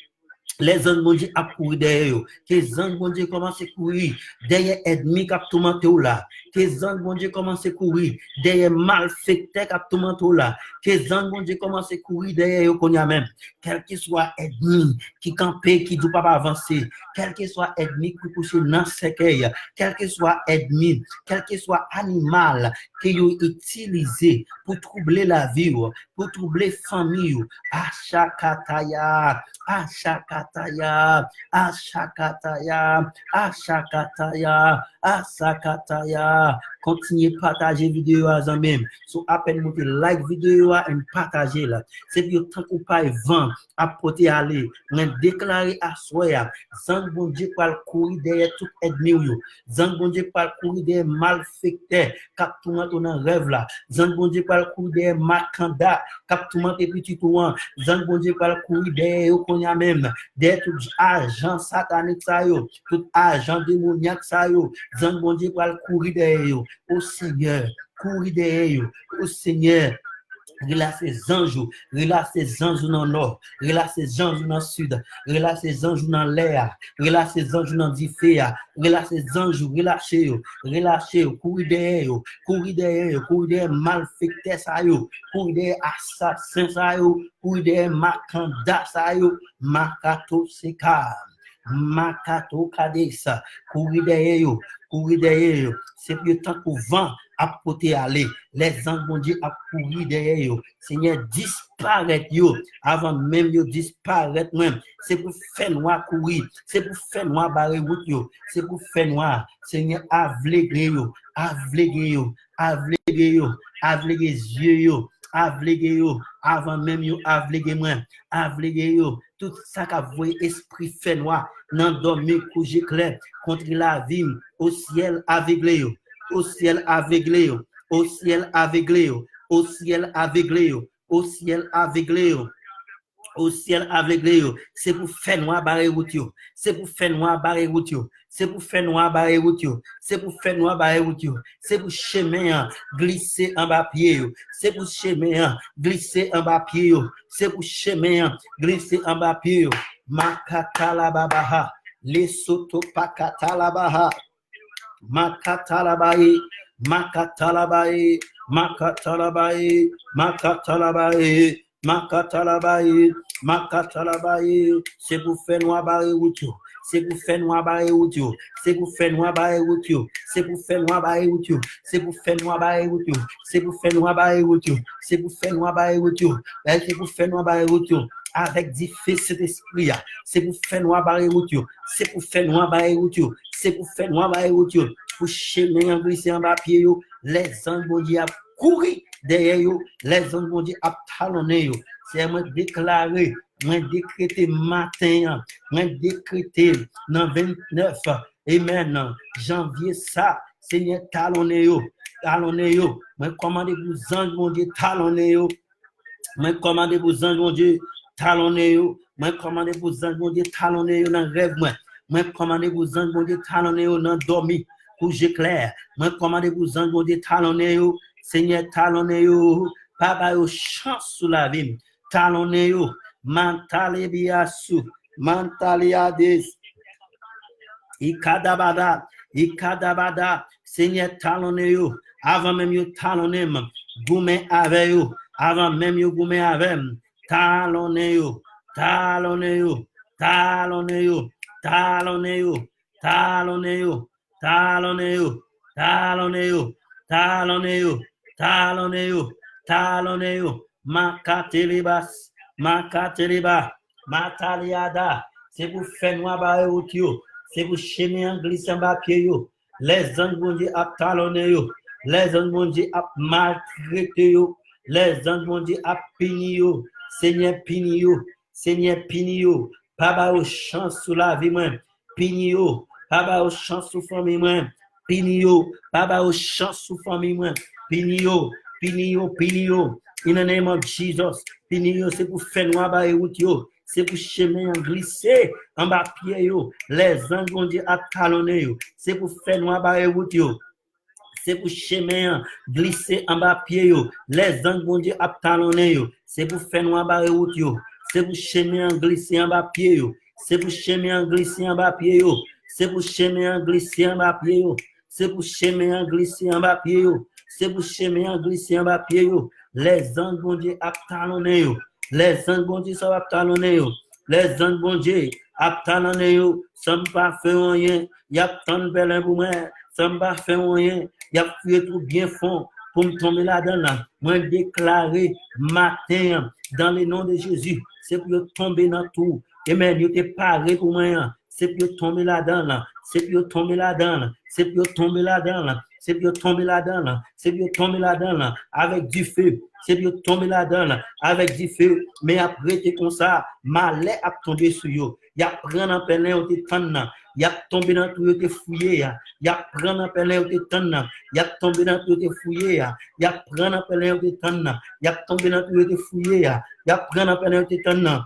Les anges bon Dieu a couru derrière eux. Que les anges bon Dieu commencent à courir derrière ennemi qui a tourmenté là. Que les anges bon Dieu commencent à courir derrière malfecteurs qui a tourmenté là. Que les anges bon Dieu commencent à courir derrière eux qu'on y a même. Quel que soit ennemi qui campe, qui ne peut pas avancer. Quel que soit ennemi qui couche dans ce cercueil. Quel que soit ennemi, quel que soit animal qui ont utilisé pour troubler la vie, pour troubler la famille. Ashakataya, Ashakataya, Ashakataya, Ashakataya, Ashakataya. Continuez à partager vidéo à même. So appelle monter like vidéo et partager là. C'est bien tant qu'on pas vent à porter aller. On déclarer à soi. Zang bon Dieu par courir derrière tout ennemi yo. Zang bon Dieu par courir derrière malfecteur cap tout monde dans rêve là. Zang bon Dieu par courir derrière macanda cap tout monde petit tout. Zang bon Dieu par courir derrière qu'on y a même derrière tout agent satanique ça yo, tout agent démoniaque ça yo. Zang bon Dieu par courir derrière yo. Au Seigneur, courir derrière eux, au Seigneur, Relâche ses anges, relâche ses anges dans le nord, relâche ses anges dans le sud, relâche ses anges dans l'air, relâche ses anges dans le feu, relâche ses anges, relâchez, courir derrière malfaiteurs ça yo, courir derrière assassins ça yo, courir derrière macanda ça yo, makato seka, makato kadesa, courir derrière yo, c'est le temps pour vent à côté aller, les anges bon Dieu à courir derrière yo, Seigneur disparaître yo, avant même yo disparaître même, c'est pour faire noir courir, c'est pour faire noir barrer route yo, c'est pour faire noir, Seigneur avléguer yo, avléguer yeux yo, avléguer yo, avant même yo avléguer moi, avléguer yo, tout ça qu'a voyé esprit fait noir, nan dormi coucher clair, contre la vie, au ciel aveuglé yo, au ciel aveuglé yo, au ciel aveuglé yo, au ciel aveuglé yo, au ciel aveuglé yo, au ciel aveuglé yo, c'est pour faire noir barrer route yo, c'est pour faire noir barrer route yo, c'est pour faire noir barrer route yo, c'est pour faire noir barrer route yo, c'est pour chemin glisser en bas pied yo, c'est pour chemin glisser en bas pied yo, c'est pour chemin glisser en bas pied yo, makatala babaha, les soto pakatala baha, makatalabaye, makatalabaye, makatalabaye, makatalabaye, makatalabaye, makatalabaye, c'est pour faire noir barré route yo, c'est pour faire noir barré route yo, c'est pour faire noir barré route yo, c'est pour faire noir barré route yo, c'est pour faire noir barré route yo, c'est pour faire noir barré route yo, c'est pour faire noir barré route yo, c'est pour faire noir barré route yo, avec du feu cet esprit, c'est pour faire noir barré route yo, c'est pour faire noir barré route yo, c'est pour faire noir barré route yo, pour chemin en glisser en bas pied yo, les anges bon Dieu a courir derrière yo, les anges bon Dieu a talonner yo, c'est moi déclarer, moi décréter matin, moi décréter dans 29 amen janvier ça, Seigneur talonner yo, moi commandez vous anges bon Dieu talonner yo, moi commandez vous anges bon Dieu talonner yo, moi commandez vous anges bon Dieu talonner yo dans rêve moi commandez vous anges bon Dieu talonner yo dans dormi pour j'éclaire, moi commandez vous anges bon Dieu talonner yo, Seigneur talonner yo, papa yo chance sous la vie, talonner yo, mantale biasu, mantaliades, ikadabada, Seigneur talonner yo, avant même yo talonner goumé avec yo, avant même yo goumé avec talonner yo, talonner yo, talonner yo, talonner yo, talonner yo, talonner yo, talonner yo, talonner yo, talonner yo, talonner yo, makatelibas, makateliba, mataliada, c'est pour faire noir barre route yo, c'est pour chemin en glissant bas pied yo, les anges bon Dieu a talonner yo, les anges bon Dieu a maltraité yo, les anges bon Dieu a pini yo, Seigneur pini yo, Seigneur pini yo, papa au chance sous la vie moi, pini yo, papa au chance sous famille moi, pini yo, papa au chance sous famille moi, pini yo, in the name of Jesus, pini yo, c'est pour faire noir barre route yo, c'est pour chemin en glisser en bas pied yo, les anges bon Dieu a talonné yo, c'est pour faire noir barre route yo, c'est pour chemin glisser en bas pied yo, les anges bon Dieu a talonné yo, c'est pour faire noir barre route yo, c'est pour chemin glisser en bas pied yo, c'est pour chemin glisser en bas pied yo, c'est pour chemin glisser en bas pied yo, c'est pour chemin glisser en bas pied yo, c'est pour chemin glisser en bas pied yo, les anges bon Dieu a talonné yo, les anges bon Dieu ça va talonner yo, les anges bon Dieu a talonné yo, ça pas fait rien, y a tant de belles pour moi, ça pas fait rien, y a fait tout bien fond pour me tomber là-dedans. Moi déclarer matin dans le nom de Jésus, c'est pour tomber dans tout. Et même yo te paré pour moi, c'est pour tomber là-dedans, c'est pour tomber là-dedans, c'est pour tomber là-dedans, c'est pour tomber là-dedans, c'est pour tomber là-dedans avec du feu, c'est pour tomber là-dedans avec du feu. Mais après c'est comme ça, malais a tombé sur yo, y a prendre en pelin au tétan, y a tombé dans tout te fouillé, y a prendre en pelin au tétan, y a tombé dans tout te fouillé, y a prendre en pelin au tétan, y a tombé dans tout te fouillé, y a prendre en pelin au tétan.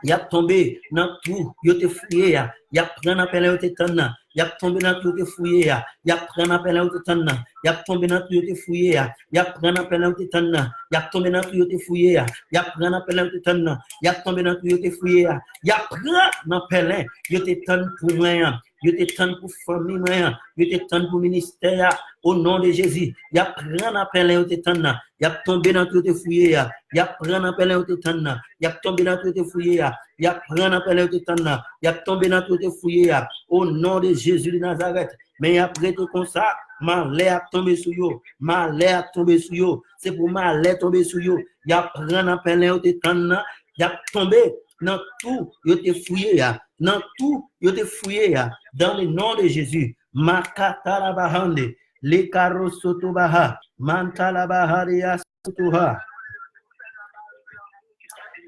Y a tombé dans tout, yo te fouillé, y a prendre en pelin au tétan, y a tombé dans tout te fouillé ya, y a prendre appel au tétan, y a tombé dans tout te fouillé ya, y a prendre appel au tétan, y a tombé dans tout te fouillé ya, y a prendre appel au tétan, y a tombé dans tout te fouillé ya, y a prendre appel yo tétan pour moi, yo tétan pour famille moi, yo tétan pour ministère au nom de Jésus, y a prendre appel au tétan, y a tombé dans tout te fouillé ya, y a prendre appel au tétan, y a tombé dans tout te fouillé ya, y a prendre appel au tétan, y a tombé dans tout te fouillé ya, au nom de Jésus de Nazareth. Mais après tout comme ça, ma lait a tombé sur yo, ma lait a tombé sur yo, c'est pour ma lait tomber sur yo, y a prendre appel au tétan, y a tombé dans tout, yo te fouillé ya, dans tout, yo te fouillé ya, dans le nom de Jésus. Makatala bahande, le karo soto baha, mantala baharia sotoha.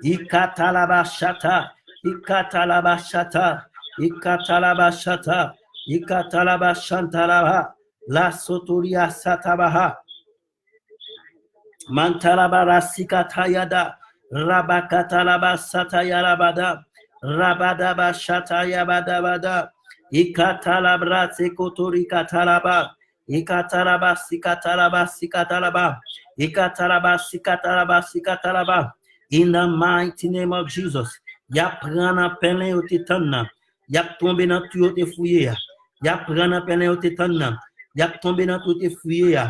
Ikatalaba shata, ikatalaba shata, ikatalaba shata, ikatalaba shantalaba, la sotoria satabaha. Mantalaba rasikatayada, rabakatalaba satayarabada, rabadaba shatayabadabada, ikatalabra sekotori katalaba, ikatalaba sikatalaba sikatalaba, ikatalaba sikatalaba sikatalaba. In the mighty name of Jesus, ya prana pele o tetana, ya tombe na tu te fouillé, ya prana pele o tetana, ya tombe na tu te fouillé,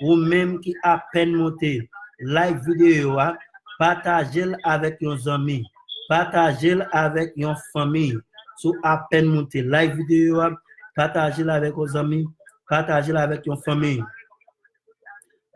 ou même qui à peine monté, live vidéo, partagez-le avec vos amis, partagez-le avec vos familles, sous à peine monté, live vidéo, partagez-le avec vos amis, partagez-le avec vos familles.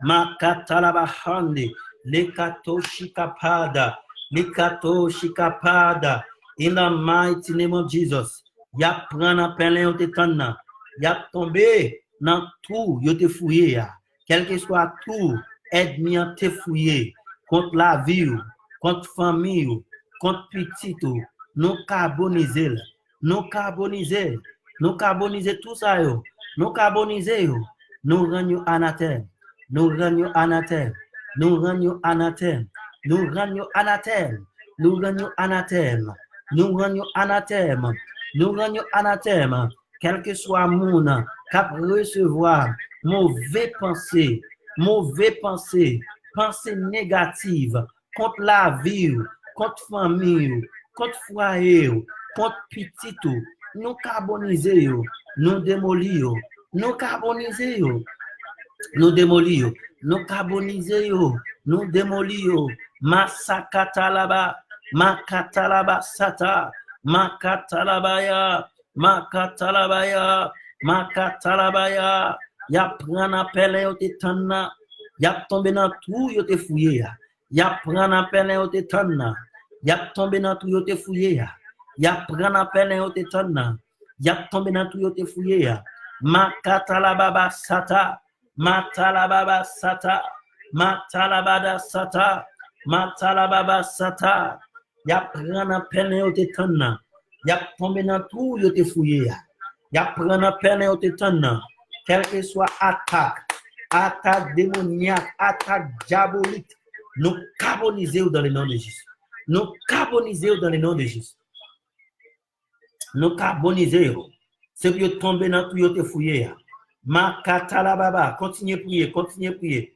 Makatalabahande, lekato shikapada, lekato shikapada. In the mighty name of Jesus, ya prana pele o tetana, ya tombé dans tout, yo te fouillé, quel que soit tout, ennemi te fouillé, contre la vie, contre famille, contre petit, nous carboniser, nous carboniser, nous carboniser tout ça, nous carboniser, nous rendre anathème. Nous rendons anathème, nous rendons anathème, nous rendons anathème, nous rendons anathème, nous rendons anathème, nous rendons anathème, quel que soit mon cap recevoir mauvais pensée, pensée négative contre la vie, contre famille, contre foyer, contre petit, nous carboniser, nous démolir, nous carboniser. Nous démolir, nous carboniser, nous démolir, masakatalaba, makatalaba sata, makatalabaya, makatalabaya, makatalabaya, ya prend appel au tétana, ya tombé dans tout, yo te fouillé, ya prend appel au tétana, ya tombé dans tout, yo te fouillé, ya prend appel au tétana, ya tombé dans tout, yo te fouillé, makatalababa sata, matalababa sata, matalabada sata, matalababa sata, ya prend appel au tétana, ya tombé dans tout, yo te fouillé, ya prend appel au tétana, quelle que soit attaque démoniaque, attaque diabolique, nous carboniser dans le nom de Jésus. Nous carboniser dans le nom de Jésus. Nous carboniser. C'est que tomber dans tout, yo te fouillé. Makatalababa, continuez prier, continuez prier.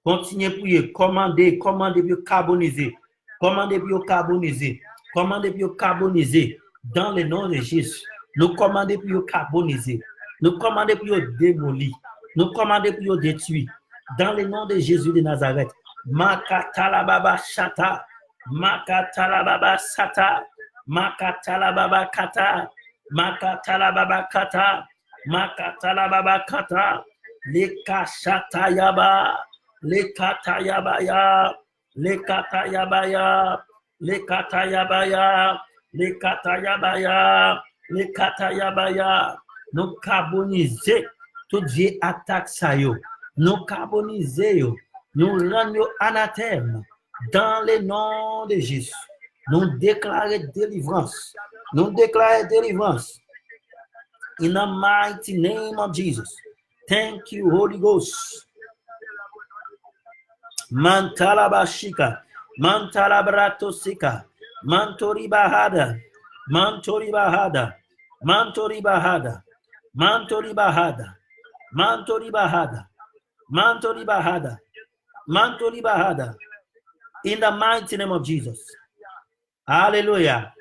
Continuez prier, commandez, puis carboniser. Commandez puis carboniser. Commandez puis carboniser dans le nom de Jésus. Nous commandez puis carboniser. Nous commandez puis démolir. Nous commandez puis détruire dans le nom de Jésus de Nazareth. Makatalababa shata, makatalababa sata, makatalababa kata, makatalababa kata, makatalababa kata, lekashatayaba, lekatayabaya, lekatayabaya, lekatayabaya, lekatayabaya, lekatayabaya. Nous carboniser tout Dieu attaque ça yo. Nous carboniser yo. Nous rendons anathème dans le nom de Jésus. Nous déclarer délivrance. Nous déclarer délivrance. In the mighty name of Jesus. Thank you, Holy Ghost. Mantalabashika, Mantalabratosika, Mantori Bahada, Mantori Bahada, Mantori Bahada, Mantori bahada. Mantori bahada. Mantori bahada. Mantori bahada. In the mighty name of Jesus. Hallelujah.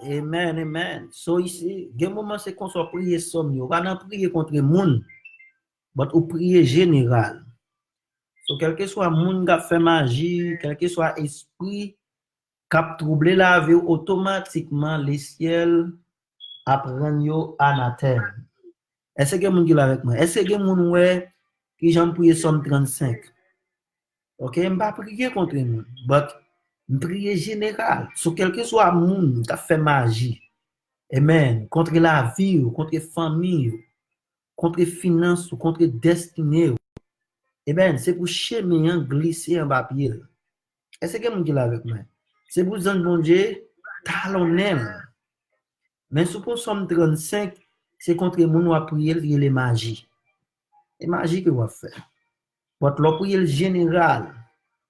Amen, amen. So ici, il y a un moment c'est qu'on soit prier somme, on va pas prier contre le monde, mais on prier général. So quel que soit monde qui fait magie, quel que soit esprit qui a troublé la vie, automatiquement les ciels apprennent yo anathème. Est-ce que monde qui là avec moi? Est-ce que monde ouais qui j'en prier somme 35? OK, je ne pas prier contre le monde, mais je prier général. So quel que soit monde qui a fait magie. Amen. Contre la vie, contre la famille, contre les finances, contre la destinée. Amen. C'est pour chemin glisser en papier. Est-ce que vous êtes là avec moi? C'est pour dire, bon Dieu, talonnel. Mais si pour Somme 35, c'est contre les gens qui ont prié les magies. Les magies que vous faites. Votre la prière générale,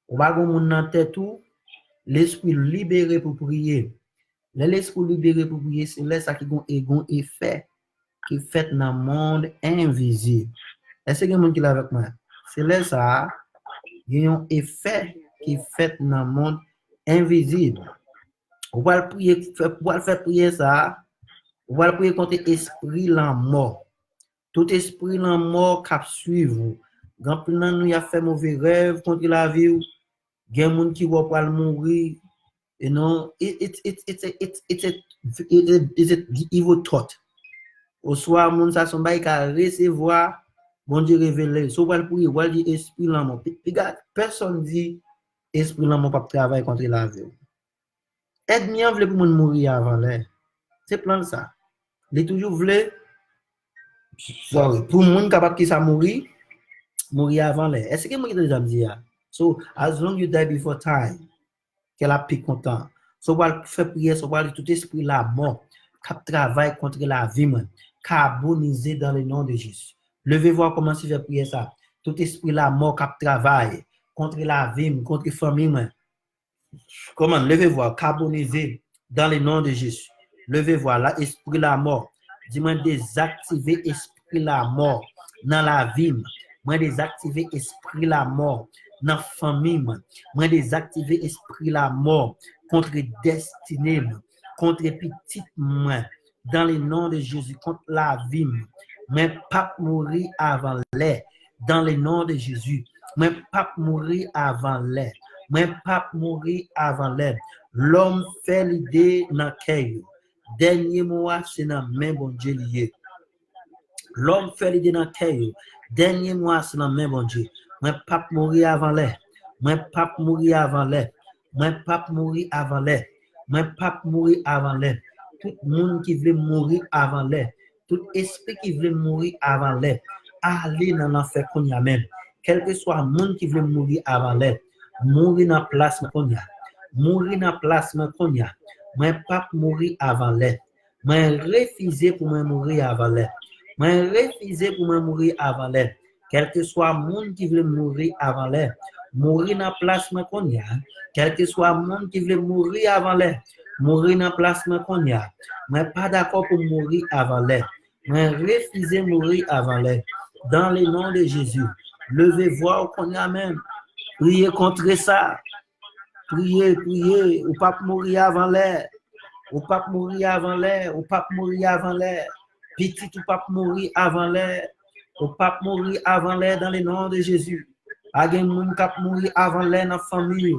on va avoir mon dans tête tout, l'esprit libéré pour prier. L'esprit libéré pour prier, c'est là ça qui a un effet qui fait dans le monde invisible. Est-ce que vous êtes là avec moi? C'est là ça, il y a un effet qui fait dans le monde invisible. On va prier, pour faire prier ça, on va prier contre l'esprit la mort. Tout esprit la mort qui suit vous. Quand nous a fait mauvais rêve contre la vie, il y a des gens qui vont pas mourir. You know, it's a evil thought. Au soir, mon ça son bail qu'à recevoir, bon Dieu révélé. So, on va prier, on va dire esprit la mort. Regarde, personne dit esprit la mort pas travailler contre la vie. Aide-moi pour moun mourir avant l'air. C'est plan ça. Il toujours voulu, sorry, pour moun capable qui ça mourir avant l'air. Est-ce que moi qui déjà me dit ça? So, as long you die before time, qu'elle a plus content. So, on va faire prier, so, on va dire tout esprit la mort, qui travaille contre la vie, carbonisé dans le nom de Jésus. Levez voir comment se fait prier ça. Tout esprit la mort qui travaille contre la vie, contre la famille. Comment? Levez voir, carbonisé dans le nom de Jésus. Levez voir, là, esprit la mort. Dis-moi désactiver esprit la mort dans la vie. Moi désactiver esprit la mort dans la famille. Moi désactiver esprit la mort contre destinée, contre petite main. Dans le nom de Jésus, contre la vie, mais pas mourir avant l'air. Dans le nom de Jésus, mais pas mourir avant l'air. Mais pas mourir avant l'air. L'homme fait l'idée dans le cœur. Dernier mois, c'est dans le même bon Dieu lié. L'homme fait l'idée dans le cœur. Dernier mois, c'est dans le même bon Dieu. Mais pas mourir avant l'air. Mais pas mourir avant l'air. Mais pas mourir avant l'air. Mais pas mourir avant l'air. Tout le monde qui veut mourir avant l'air, tout esprit qui veut mourir avant l'air, allez dans l'enfer qu'on y a même. Quel que soit le monde qui veut mourir avant l'air, mourir dans la place qu'on y a. Mourir dans la place qu'on y a. Mais pas mourir avant l'air. Mais refuser pour me mourir avant l'air. Mais refuser pour me mourir avant l'air. Quel que soit le monde qui veut mourir avant l'air, mourir dans la place qu'on y a. Quel que soit le monde qui veut mourir avant l'air, mourir dans la place qu'on y a. Mais pas d'accord pour mourir avant l'air. Mais refuser mourir avant l'air. Dans le nom de Jésus. Levez voir qu'on y a même. Priez contre ça. Priez, priez. Ou pas mourir avant l'air. Ou pas mourir avant l'air. Ou pas mourir avant l'air. Petit ou pas mourir avant l'air. Ou pas mourir avant l'air dans le nom de Jésus. Aguen moun kap mourir avant l'air dans la famille.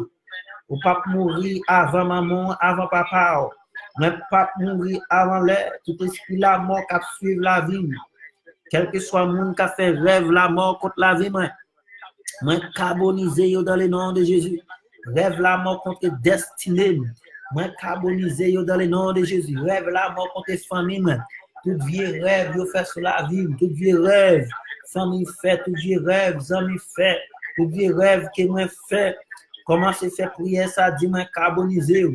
Ou pas mourir avant maman, avant papa. Mais pas mourir avant l'air. Tout esprit la mort qui suit la vie. Quel que soit le monde qui a fait rêve la mort contre la vie, moi carboniser dans le nom de Jésus. Rêve la mort contre destinée. Moi carboniser dans le nom de Jésus. Rêve la mort contre famille. Tout vieux rêve, vous fait sur la vie. Tout vieux rêve, famille fait. Tout vieux rêve, amis fait. Tout vieux rêve que moi fait. Comment se fait prier ça? Dis-moi carboniser.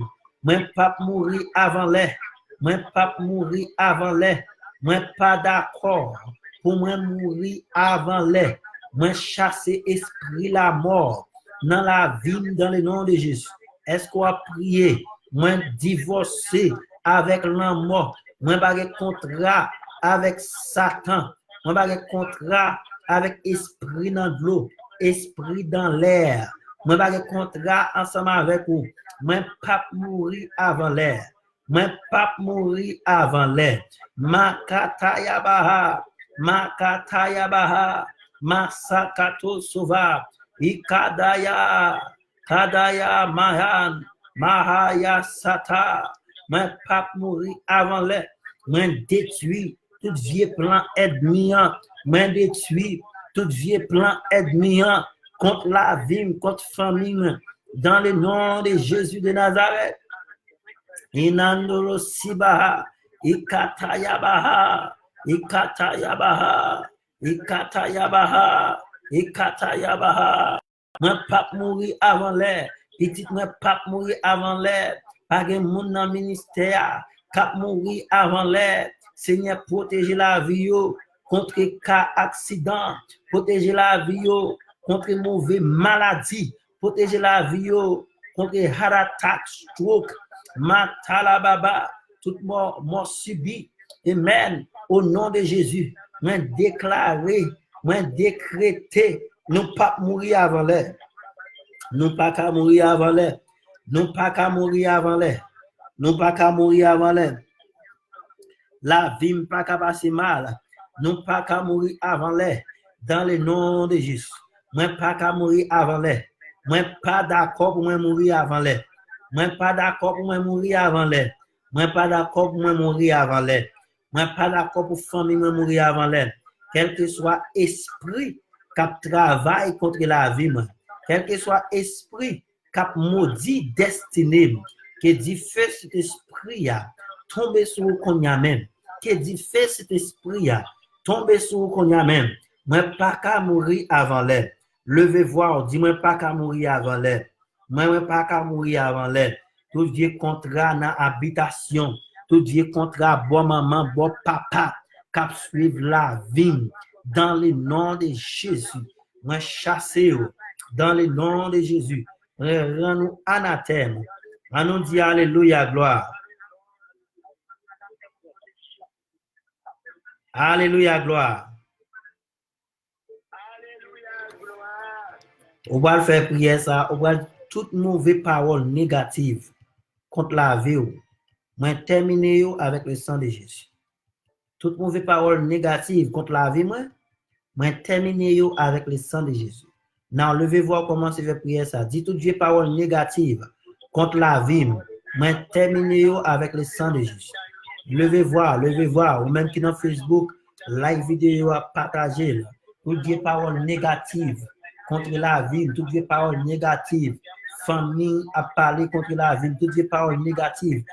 Moi pas mourir avant l'air. Moi pas mourir avant l'air. Moi pas d'accord pour moi mourir avant l'air. Moi chasser esprit la mort dans la vie dans le nom de Jésus. Est-ce qu'on a prié? Moi divorcer avec l'homme mort. Moi pas de contrat avec Satan. Moi pas de contrat avec esprit dans l'eau, esprit dans l'air. Moi pas de contrat ensemble avec vous. Moi pas mourir avant l'air. Moi pas mourir avant l'air. Makataya baha, makataya baha, masakato sova, ikadaya, kadaya mahan, mahaya sata. Moi pas mourir avant l'air. Moi détruit tout vieux plan ennemi. Moi détruit tout vieux plan ennemi contre la vie, contre la famille. Dans le nom de Jésus de Nazareth. Inandoro sibaha, ikatayabaha, ikatayabaha, ikatayabaha, ikatayabaha. Moi pas mourir avant l'air. Petit moi pas mourir avant l'air. Pas de monde dans ministère, cap mourir avant l'air. Seigneur, protégez la vie contre cas accident, protégez la vie contre mauvaise maladie, protégez la vie contre heart attack, stroke, matalababa, toute mort subie. Amen. Au nom de Jésus, moi déclarer, moi décréter, nous pas mourir avant l'air. Nous pas qu'à mourir avant l'air. Nous pas qu'à mourir avant l'air. Nous pas qu'à mourir avant l'air. La vie pas qu'à passer mal. Nous pas qu'à mourir avant l'air. Dans le nom de Jésus. Moi pas qu'à mourir avant l'air. Moi pas d'accord pour moi mourir avant l'air. Moi pas d'accord pour moi mourir avant l'air. Moi pas d'accord pour moi mourir avant l'air. Moi pas d'accord pour famille moi mourir avant l'air. Quel que soit esprit qui travaille contre la vie, quel que soit esprit qui maudit destinée, qui dit fait cet esprit tomber sur qu'on y a même, qui dit fait cet esprit tomber sur qu'on y a même. Moi pas qu'à mourir avant l'air. Levez voir, dis-moi pas qu'à mourir avant l'air. Moi pas qu'à mourir avant l'air. Tout vieux contrat dans habitation, tout vieux contrat bon maman, bon papa, cap suivre la vie dans le nom de Jésus. Moi chasser dans le nom de Jésus. Rends-nous anathème. Nous dit alléluia gloire. Alléluia gloire. On va faire prière ça, on va toute mauvaise parole négative contre la vie. Moi terminer avec le sang de Jésus. Toute mauvaise parole négative contre la vie, moi terminer avec le sang de Jésus. Now, levez-vous comment se fait prière ça. Dit toute vieille parole négative contre la vie, moi terminer avec le sang de Jésus. Levez voir, ou même qui dans Facebook, like vidéo à partager. Toute vieille parole négative contre la vie, toute vieille parole négative. Famille a parlé contre la vie, toute vieille parole négative.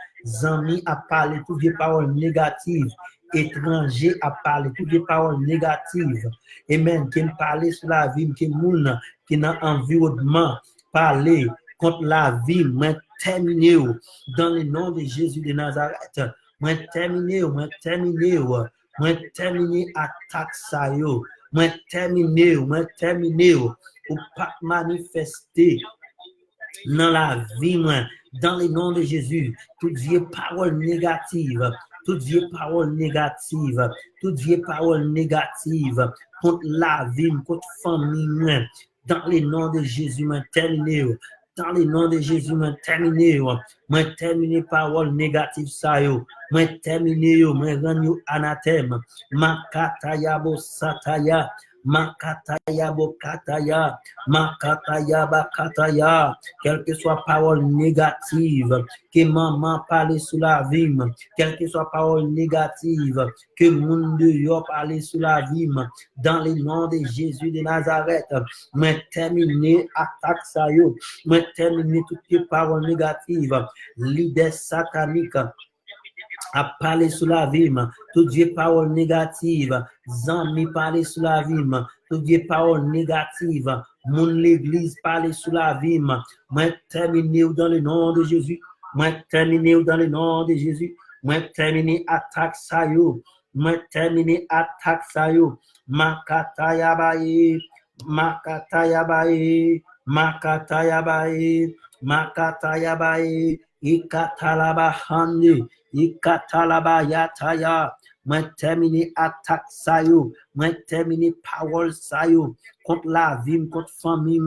Amis a parlé, toute vieille parole négative. Étranger a parlé, toutes les paroles négatives. Amen. Qui parle sur la vie, qui moun, qui dans l'environnement, parler contre la vie, moi terminé dans le nom de Jésus de Nazareth. Moi terminé attaque ça yo. Moi terminé ou pas manifester dans la vie, dans le nom de Jésus, toutes les paroles négatives. Toute vieille parole négative, toute vieille parole négative contre la vie, contre la famille, dans le nom de Jésus, terminé. Dans le nom de Jésus, terminé. Terminé parole négative, ça yo. Terminé, rends anathème. Makataya bo sataya. Makataya bokataya, makataya bakataya, quelle que soit parole négative que maman parle sur la vie, quelle que soit parole négative que monde yo parle sur la vie, dans le nom de Jésus de Nazareth, moi terminer attaque ça yo, moi terminer toutes les paroles négatives, l'idée satanique à parler sur la vie, toutes les paroles négatives, amis parler sur la vie, toutes les paroles négatives, mon l'église parler sur la vie, moi terminer dans le nom de Jésus, moi terminer dans le nom de Jésus, moi terminer attaque ça yo, moi terminer attaque ça yo, makataya baye, makataya baye, makataya baye, makataya baye, ikatalaba hande. Ikatalaba yataya. Moi terminer attaque ça yo. Moi terminer parole ça yo. Contre la vie, contre famille,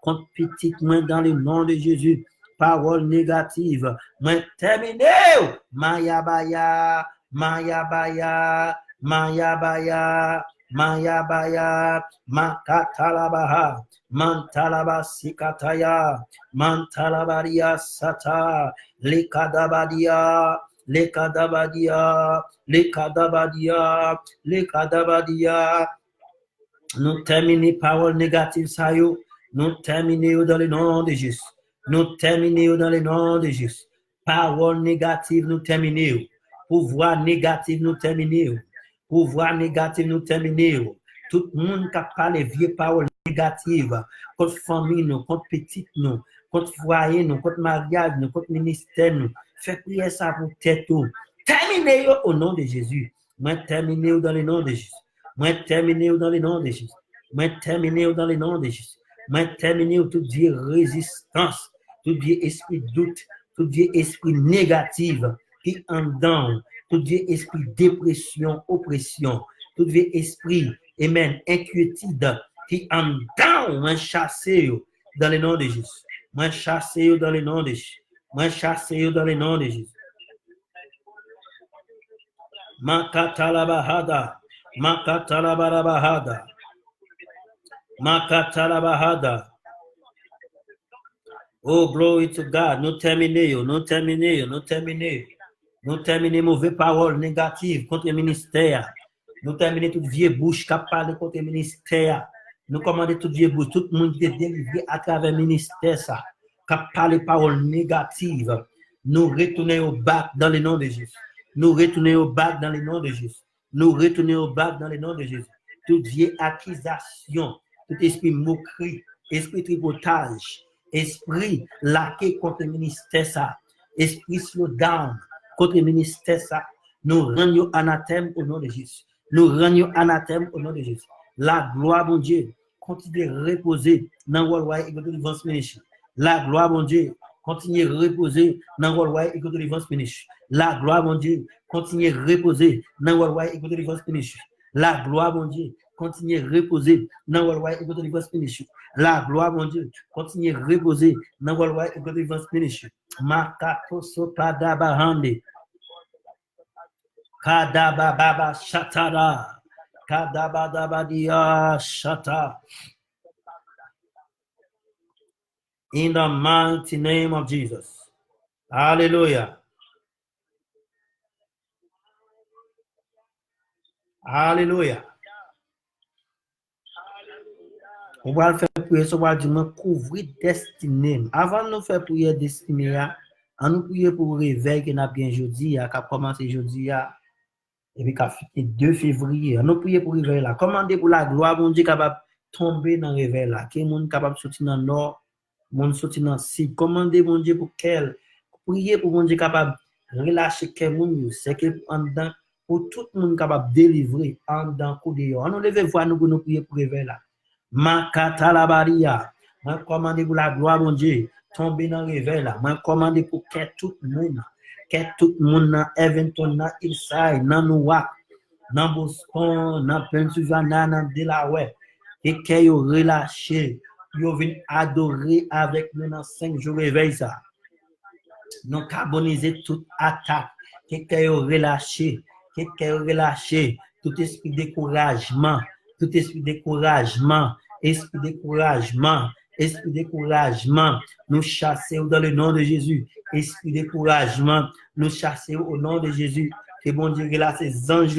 contre petite moi dans le nom de Jésus. Parole négative. Moi terminer. Mayabaya. Mayabaya. Mayabaya. Mayabaya. Makatalabaha. Mantalaba sikataya. Mantalabaria sata. Lekadabadia. Lekadabadia. Lekadabadia. Lekadabadia. Nous terminons parole négative ça yo. Nous terminons dans le nom de Jésus. Nous terminons dans le nom de Jésus. Parole négative nous terminons. Pouvoir négatif nous terminons. Pouvoir négatif nous terminons. Tout le monde qui parle vieux paroles négatives contre famille nous, contre petite nous, contre foyer nous, contre mariage nous, contre ministère nous. Faites prier ça pour tête tout. Terminez au nom de Jésus. Moi terminez dans le nom de Jésus. Moi terminez dans le nom de Jésus. Moi terminez dans le nom de Jésus. Moi terminez tout vieux résistance, tout vieux esprit de doute, tout vieux esprit négatif qui en dedans, tout vieux esprit dépression, oppression, tout vieux esprit, amen, inquiétude qui en dedans, moi chasser dans le nom de Jésus. Moi chasser dans le nom de Jésus. Moi chasser dans le nom de Jésus. Makatalabahada. Makatalabahada. Makatalabahada. Oh, glory to God. Nous terminons, nous terminons, nous terminons. Nous terminons mauvaises paroles négatives contre le ministère. Nous terminons toute vieille bouche qui parle contre le ministère. Nous commandons toute vieille bouche, tout le monde qui est délivré à travers le ministère, ça, qui parle paroles négatives. Nous retournons au bac dans le nom de Jésus. Nous retournons au bac dans le nom de Jésus. Nous retournons au bac dans le nom de Jésus. Toute vieille accusation, tout esprit moquerie, esprit tripotage, esprit laqué contre le ministère, ça, esprit slow down contre le ministère, ça, nous rendons anathème au nom de Jésus. Nous rendons anathème au nom de Jésus. La gloire, mon Dieu, continue de reposer dans le Worldwide Eagle Deliverance Ministry. La gloire, mon Dieu, continue de reposer dans le Worldwide Eagle Deliverance Ministry. La gloire, mon Dieu, continue de reposer dans le Worldwide Eagle Deliverance Ministry. La gloire, mon Dieu, continue de reposer dans le Worldwide Eagle Deliverance Ministry. La gloire, mon Dieu, continue de reposer dans le Worldwide Eagle Deliverance Ministry. Makato sopada bahande. Kadaba baba shatara. Kadaba dabadia shata. In the mighty name of Jesus. Hallelujah. Hallelujah. On va faire prier, on va dire couvrir destinée. Avant de nous faire prier destinée, on nous prier pour le réveil qui n'a bien jeudi, qui a commencé jeudi, et puis qui a fini 2 février. On nous prier pour le réveil là. Commandez pour la gloire, mon Dieu, capable de tomber dans le réveil là. Qui est mon capable de sortir dans le nord, mon sortir dans le sud. Commandez, mon Dieu, pour qu'elle. Priez pour mon Dieu capable de relâcher quel monde. C'est que en dedans, pour tout le monde capable de délivrer en dedans, coup de on nous lève voir nous pour nous prier pour le réveil là. Makatalabaria. Moi, commandez pour la gloire, mon Dieu. Tomber dans le réveil là. Moi, commandez pour que tout le monde dans Everton, dans Hillside, dans Newark, dans Boston, dans Pennsylvania, dans Delaware. Et que yo relâché. Yo vient adorer avec nous dans 5 jours réveil ça. Nous carboniser toute attaque. Que yo relâché. Que yo relâché. Tout esprit découragement. Tout esprit découragement, esprit découragement, esprit découragement, nous chassons dans le nom de Jésus. Esprit découragement, nous chassons au nom de Jésus. Que bon Dieu relâche ces anges.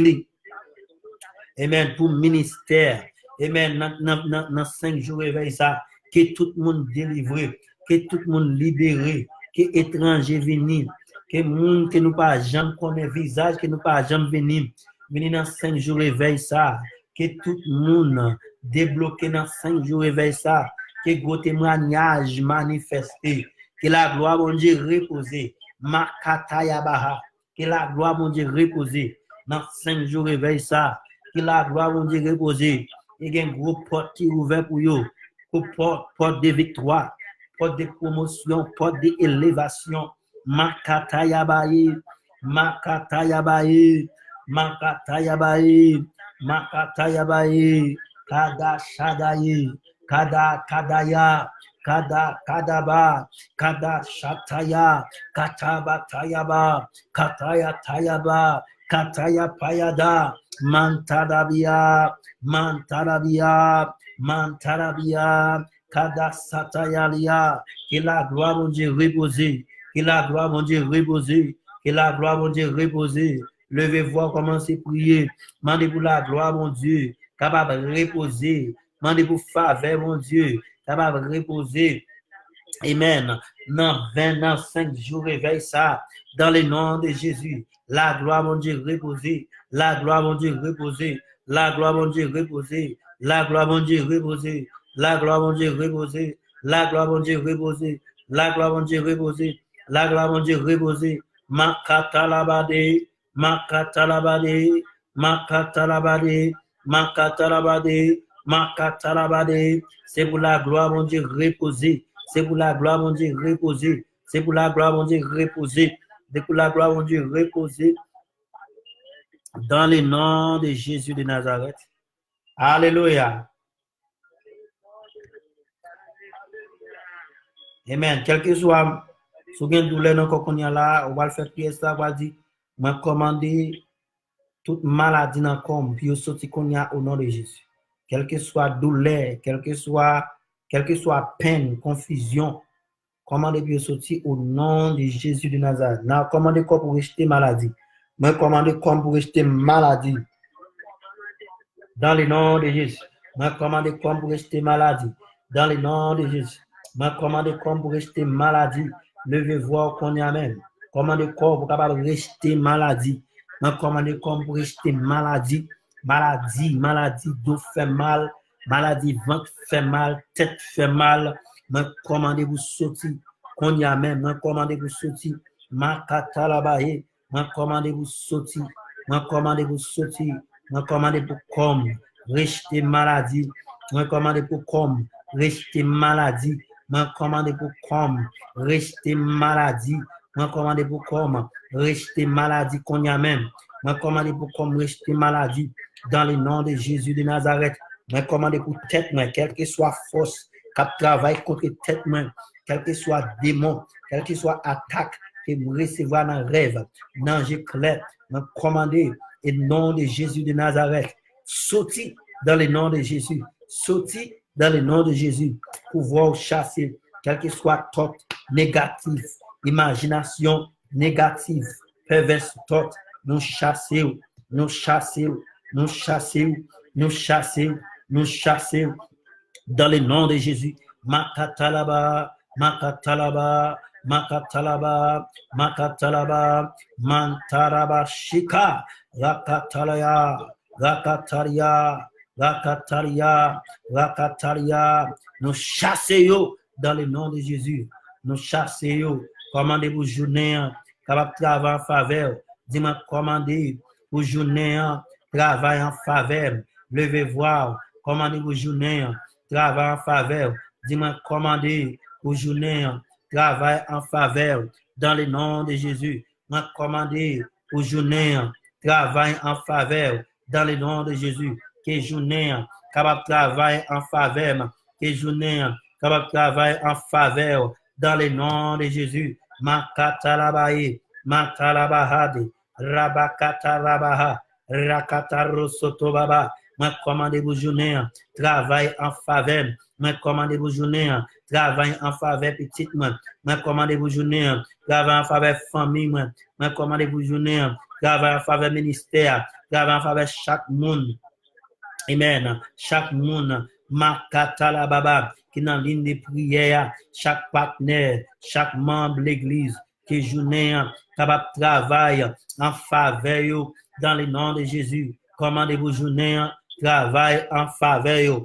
Amen. Pour ministère. Amen. Dans 5 jours réveil ça. Que tout le monde délivré. Que tout le monde libéré. Que étranger venir. Que monde que nous pas jamais connaît visage. Que nous pas jamais venir. Venir dans 5 jours réveil ça. Que tout le monde débloqué dans 5 jours réveil ça, que gros témoignage manifesté, que la gloire mon Dieu reposée, Makataya Baha, que la gloire mon Dieu reposée dans 5 jours réveil ça, que la gloire mon Dieu reposée, il y a un gros porte qui ouvert pour vous, porte de victoire, porte de promotion, porte d'élévation, Makataya Baha, Makatayabaye, Makatayabaye, Makatayabaye, Kada Shadaye, Kada Kadaya, Kada Kadaba, Kada Shataya, Kataba Tayaba, Kataya Tayaba, Kataya Payada, Mantarabia, Mantarabia, Mantarabia, Kada Satayalia, que la gloire mon Dieu reposer, que la gloire mon Dieu reposer, que la gloire mon Dieu reposer. Levez-vous, commencez à prier. Mandez pour la gloire mon Dieu, capable de reposer. Mandez pour faveur mon Dieu, capable de reposer. Amen. Dans 25 jours, réveille ça. Dans le nom de Jésus. La gloire, mon Dieu, reposer. La gloire, mon Dieu, reposer. La gloire, mon Dieu, reposer. La gloire, mon Dieu, reposer. La gloire, mon Dieu, reposer. La gloire, mon Dieu, reposer. La gloire, mon Dieu, reposer. La gloire, mon Dieu, reposer. Makatalabade. Makatalabade. Makatalabade. Makatalabade. Makatalabade. C'est pour la gloire, mon Dieu, reposer. C'est pour la gloire, mon Dieu, reposer. C'est pour la gloire, mon Dieu, reposer. C'est pour la gloire, mon Dieu, reposer. Dans le nom de Jésus de Nazareth. Alléluia. Amen. Quel que soit, si vous avez douleur dans qu'on y a là, on va le faire prier ça, on va dire, on commander toute maladie dans le corps, puis sorti qu'on y a au nom de Jésus. Quel que soit douleur, quel que soit peine, confusion, commandez puis sortir au nom de Jésus de Nazareth. Now, commandez quoi pour rejeter maladie. Moi, commandez quoi pour rejeter maladie. Dans le nom de Jésus. Moi, commandez quoi pour rejeter maladie. Dans le nom de Jésus. Moi, commandez quoi pour rejeter maladie. Levez-vous qu'on y a même. Commandez quoi pour capable rejeter maladie. Moi, commandez quoi pour rejeter maladie. Maladie, dos fait mal. Maladie, ventre fait mal. Tête fait mal. Moi, commandez vous sortir. Qu'on y a même. Moi, commandez vous sortir. Ma katalabaye. Moi, commandez vous sortir. Moi, commandez vous sortir. Moi, commandez pour comme rejeter maladie. Moi, commandez pour comme rejeter maladie. Moi, commandez pour comme rejeter maladie. Moi, commandez pour comme rejeter maladie qu'on y a même. Moi, commandez pour comme rejeter maladie dans le nom de Jésus de Nazareth. Moi, commandez pour tête, moi, quelle que soit force, qui travaille contre tête, moi, quel que soit démon, quelle que soit attaque que vous recevrez dans le rêve, dans j'éclaire, moi, commandez au nom de Jésus de Nazareth. Sorti dans le nom de Jésus. Sorti dans le nom de Jésus. Pouvoir chasser, quel que soit thought négatif, imagination négative, perverse thought, nous chasser, nous chasser, nous chasser, nous chasser, nous chasser dans le nom de Jésus. Makatalaba, Makatalaba, Makatalaba, Makatalaba, Mantaraba Shika, Rakatalaya, Rakataria, Rakataria, Rakataria. Nous chassons dans le nom de Jésus. Nous chassons. Commandez-vous journée, capable de travailler en faveur. Dis-moi, commandez vous journée, travail en faveur. Levez voir. Commandez-vous journée, travail en faveur. Dis-moi, commandez vous journée, travail en faveur. Dans le nom de Jésus. Moi, commandez vous journée, travail en faveur. Dans le nom de Jésus. Que journée, capable de travailler en faveur. Que journée, capable de travailler en faveur. Dans le nom de Jésus. Makatalabaye, Matalabahade, Rabakatarabaha, Rakatarosotobaba. Moi, commandez-vous journée, travail en faveur. Moi, commandez-vous journée, travail en faveur petite. Moi, commandez-vous journée, travail en faveur famille. Moi, commandez-vous journée, travail en faveur ministère, travail en faveur chaque monde. Amen. Chaque monde, Makatalababa, qui est dans ligne de prière, chaque partenaire, chaque membre de l'église, qui journée, capable de travail en faveur dans le nom de Jésus. Commandez-vous journée, travail en faveur.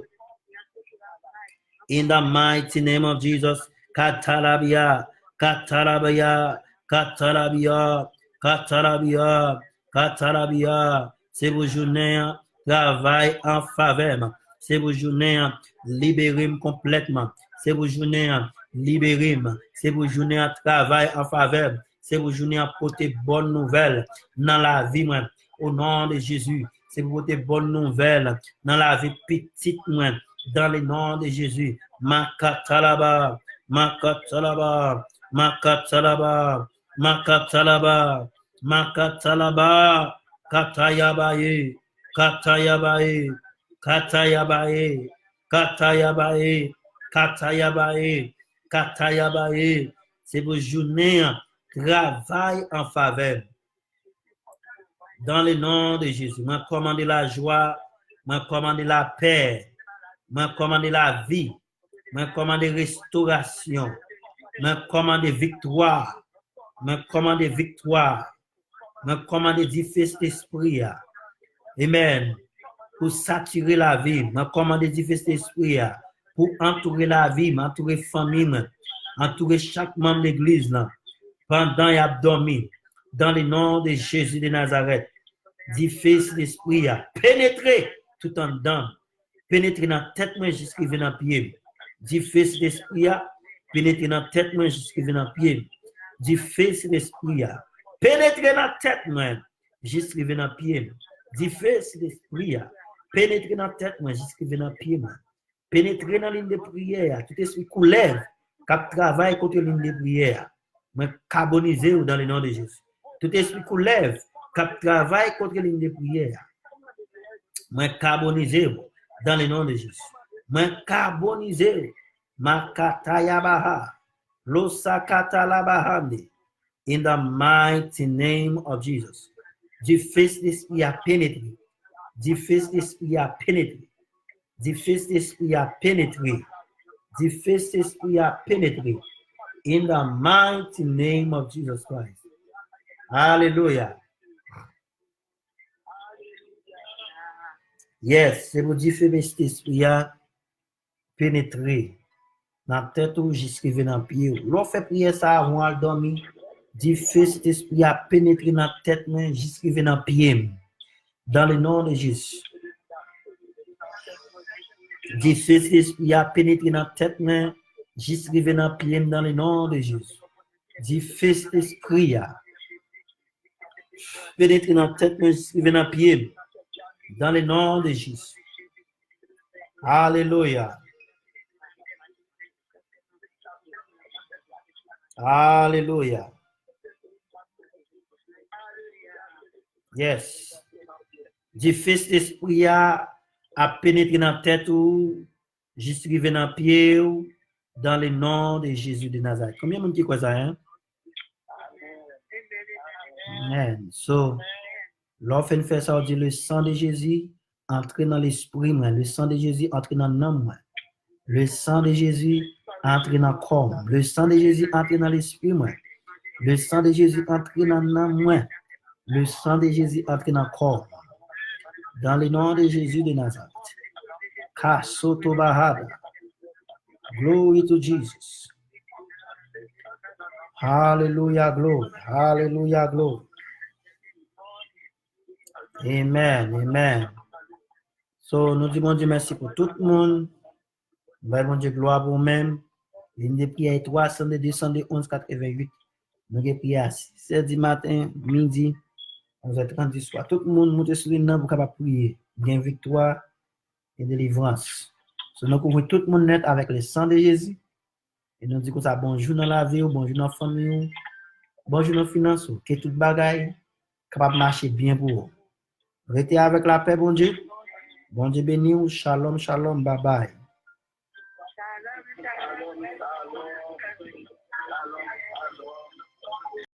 In the mighty name of Jesus, Katalabia, Katalabia, Katalabia, Katalabia, Katalabia. C'est vos journées, travail en faveur. C'est vos journées, libérez-moi complètement. C'est vos journées, libérez-moi. C'est vos journées, travail en faveur. c'est pour journée à porter bonne nouvelle dans la vie, moi. Au nom de Jésus, c'est pour porter bonne nouvelle dans la vie petite, moi. Dans le nom de Jésus. Makatalaba, Makatalaba, Makatalaba, Makatalaba, Makatalaba, Katayabaye, Katayabaye, Katayabaye, Katayabaye, Katayabaye, Katayabaye. C'est pour journée, travail en faveur. Dans le nom de Jésus, m'a commandé la joie, m'a commandé la paix, m'a commandé la vie, m'a commandé restauration, m'a commandé victoire, m'a commandé victoire, m'a commandé différents esprits. Amen. Pour s'attirer la vie, m'a commandé différents esprits. Pour entourer la vie, m'entourer famille, entourer chaque membre de l'église pendant et abdomen. Dans le nom de Jésus de Nazareth, difficile d'esprit à pénétrer tout en dedans, pénétrer dans la tête moi jusqu'à venir dans le pied. Difficile d'esprit à pénétrer dans la tête moi jusqu'à venir dans le pied. Difficile d'esprit à pénétrer dans la tête moi jusqu'à venir dans le pied. Difficile d'esprit à pénétrer dans la tête moi jusqu'à venir dans le pied. Pénétrer dans la ligne de prière, tout esprit qui lève, qui travaille contre la ligne de prière. Mais carboniser dans le nom de Jésus. Tout esprit qui lève, qui travaille contre la ligne de prière. Mais carboniser dans le nom de Jésus. Mais carboniser. Makatayabaha. Losakatalabahande. In the mighty name of Jesus. Difficile d'esprit à pénétrer. Difficile d'esprit à pénétrer. Difficile d'esprit à pénétrer. Difficile d'esprit à pénétrer. In the mighty name of Jesus Christ. Hallelujah. Yes, c'est pour dire que cet esprit a pénétré dans la tête ou jusqu'à dans le pied. L'on fait prier ça avant de dormir. Dit que cet esprit a pénétré dans la tête jusqu'à dans le pied. Dans le nom de Jésus. Dit que cet esprit a pénétré dans la tête jusqu'à dans le pied dans le nom de Jésus. Dit que cet esprit a pénétré dans la tête jusqu'à dans le pied. Dans le nom de Jésus. Alléluia. Alléluia. Yes. Du fils d'esprit a pénétré dans la tête ou jusqu'à dans le pied ou dans le nom de Jésus de Nazareth. Combien de monde qui croit ça, hein? Amen. So, l'offre fait ça, on dit le sang de Jésus entre dans l'esprit, le sang de Jésus entre dans l'âme, le sang de Jésus entre dans le corps, le sang de Jésus entre dans l'esprit, le sang de Jésus entre dans l'âme, le sang de Jésus entre dans le corps. Dans le nom de Jésus de Nazareth. Kasoto Bahada. Glory to Jesus. Hallelujah, glory. Hallelujah, glory. Amen, amen. So, nous disons Dieu merci pour tout le monde. Bon Dieu, gloire pour vous-même. Ligne de prière 302 211 88. Nous avons prié à 6h du matin, midi, 11h30 du soir. Tout le monde monte sur le pour capable prier. Bien victoire et délivrance. So, nous couvrons tout le monde net avec le sang de Jésus. Et nous disons ça bonjour dans la vie, bonjour dans la famille, bonjour dans la finance, que tout bagaille capable marcher bien pour vous. Restez avec la paix, bon Dieu. Bon Dieu béni, shalom, shalom, bye bye.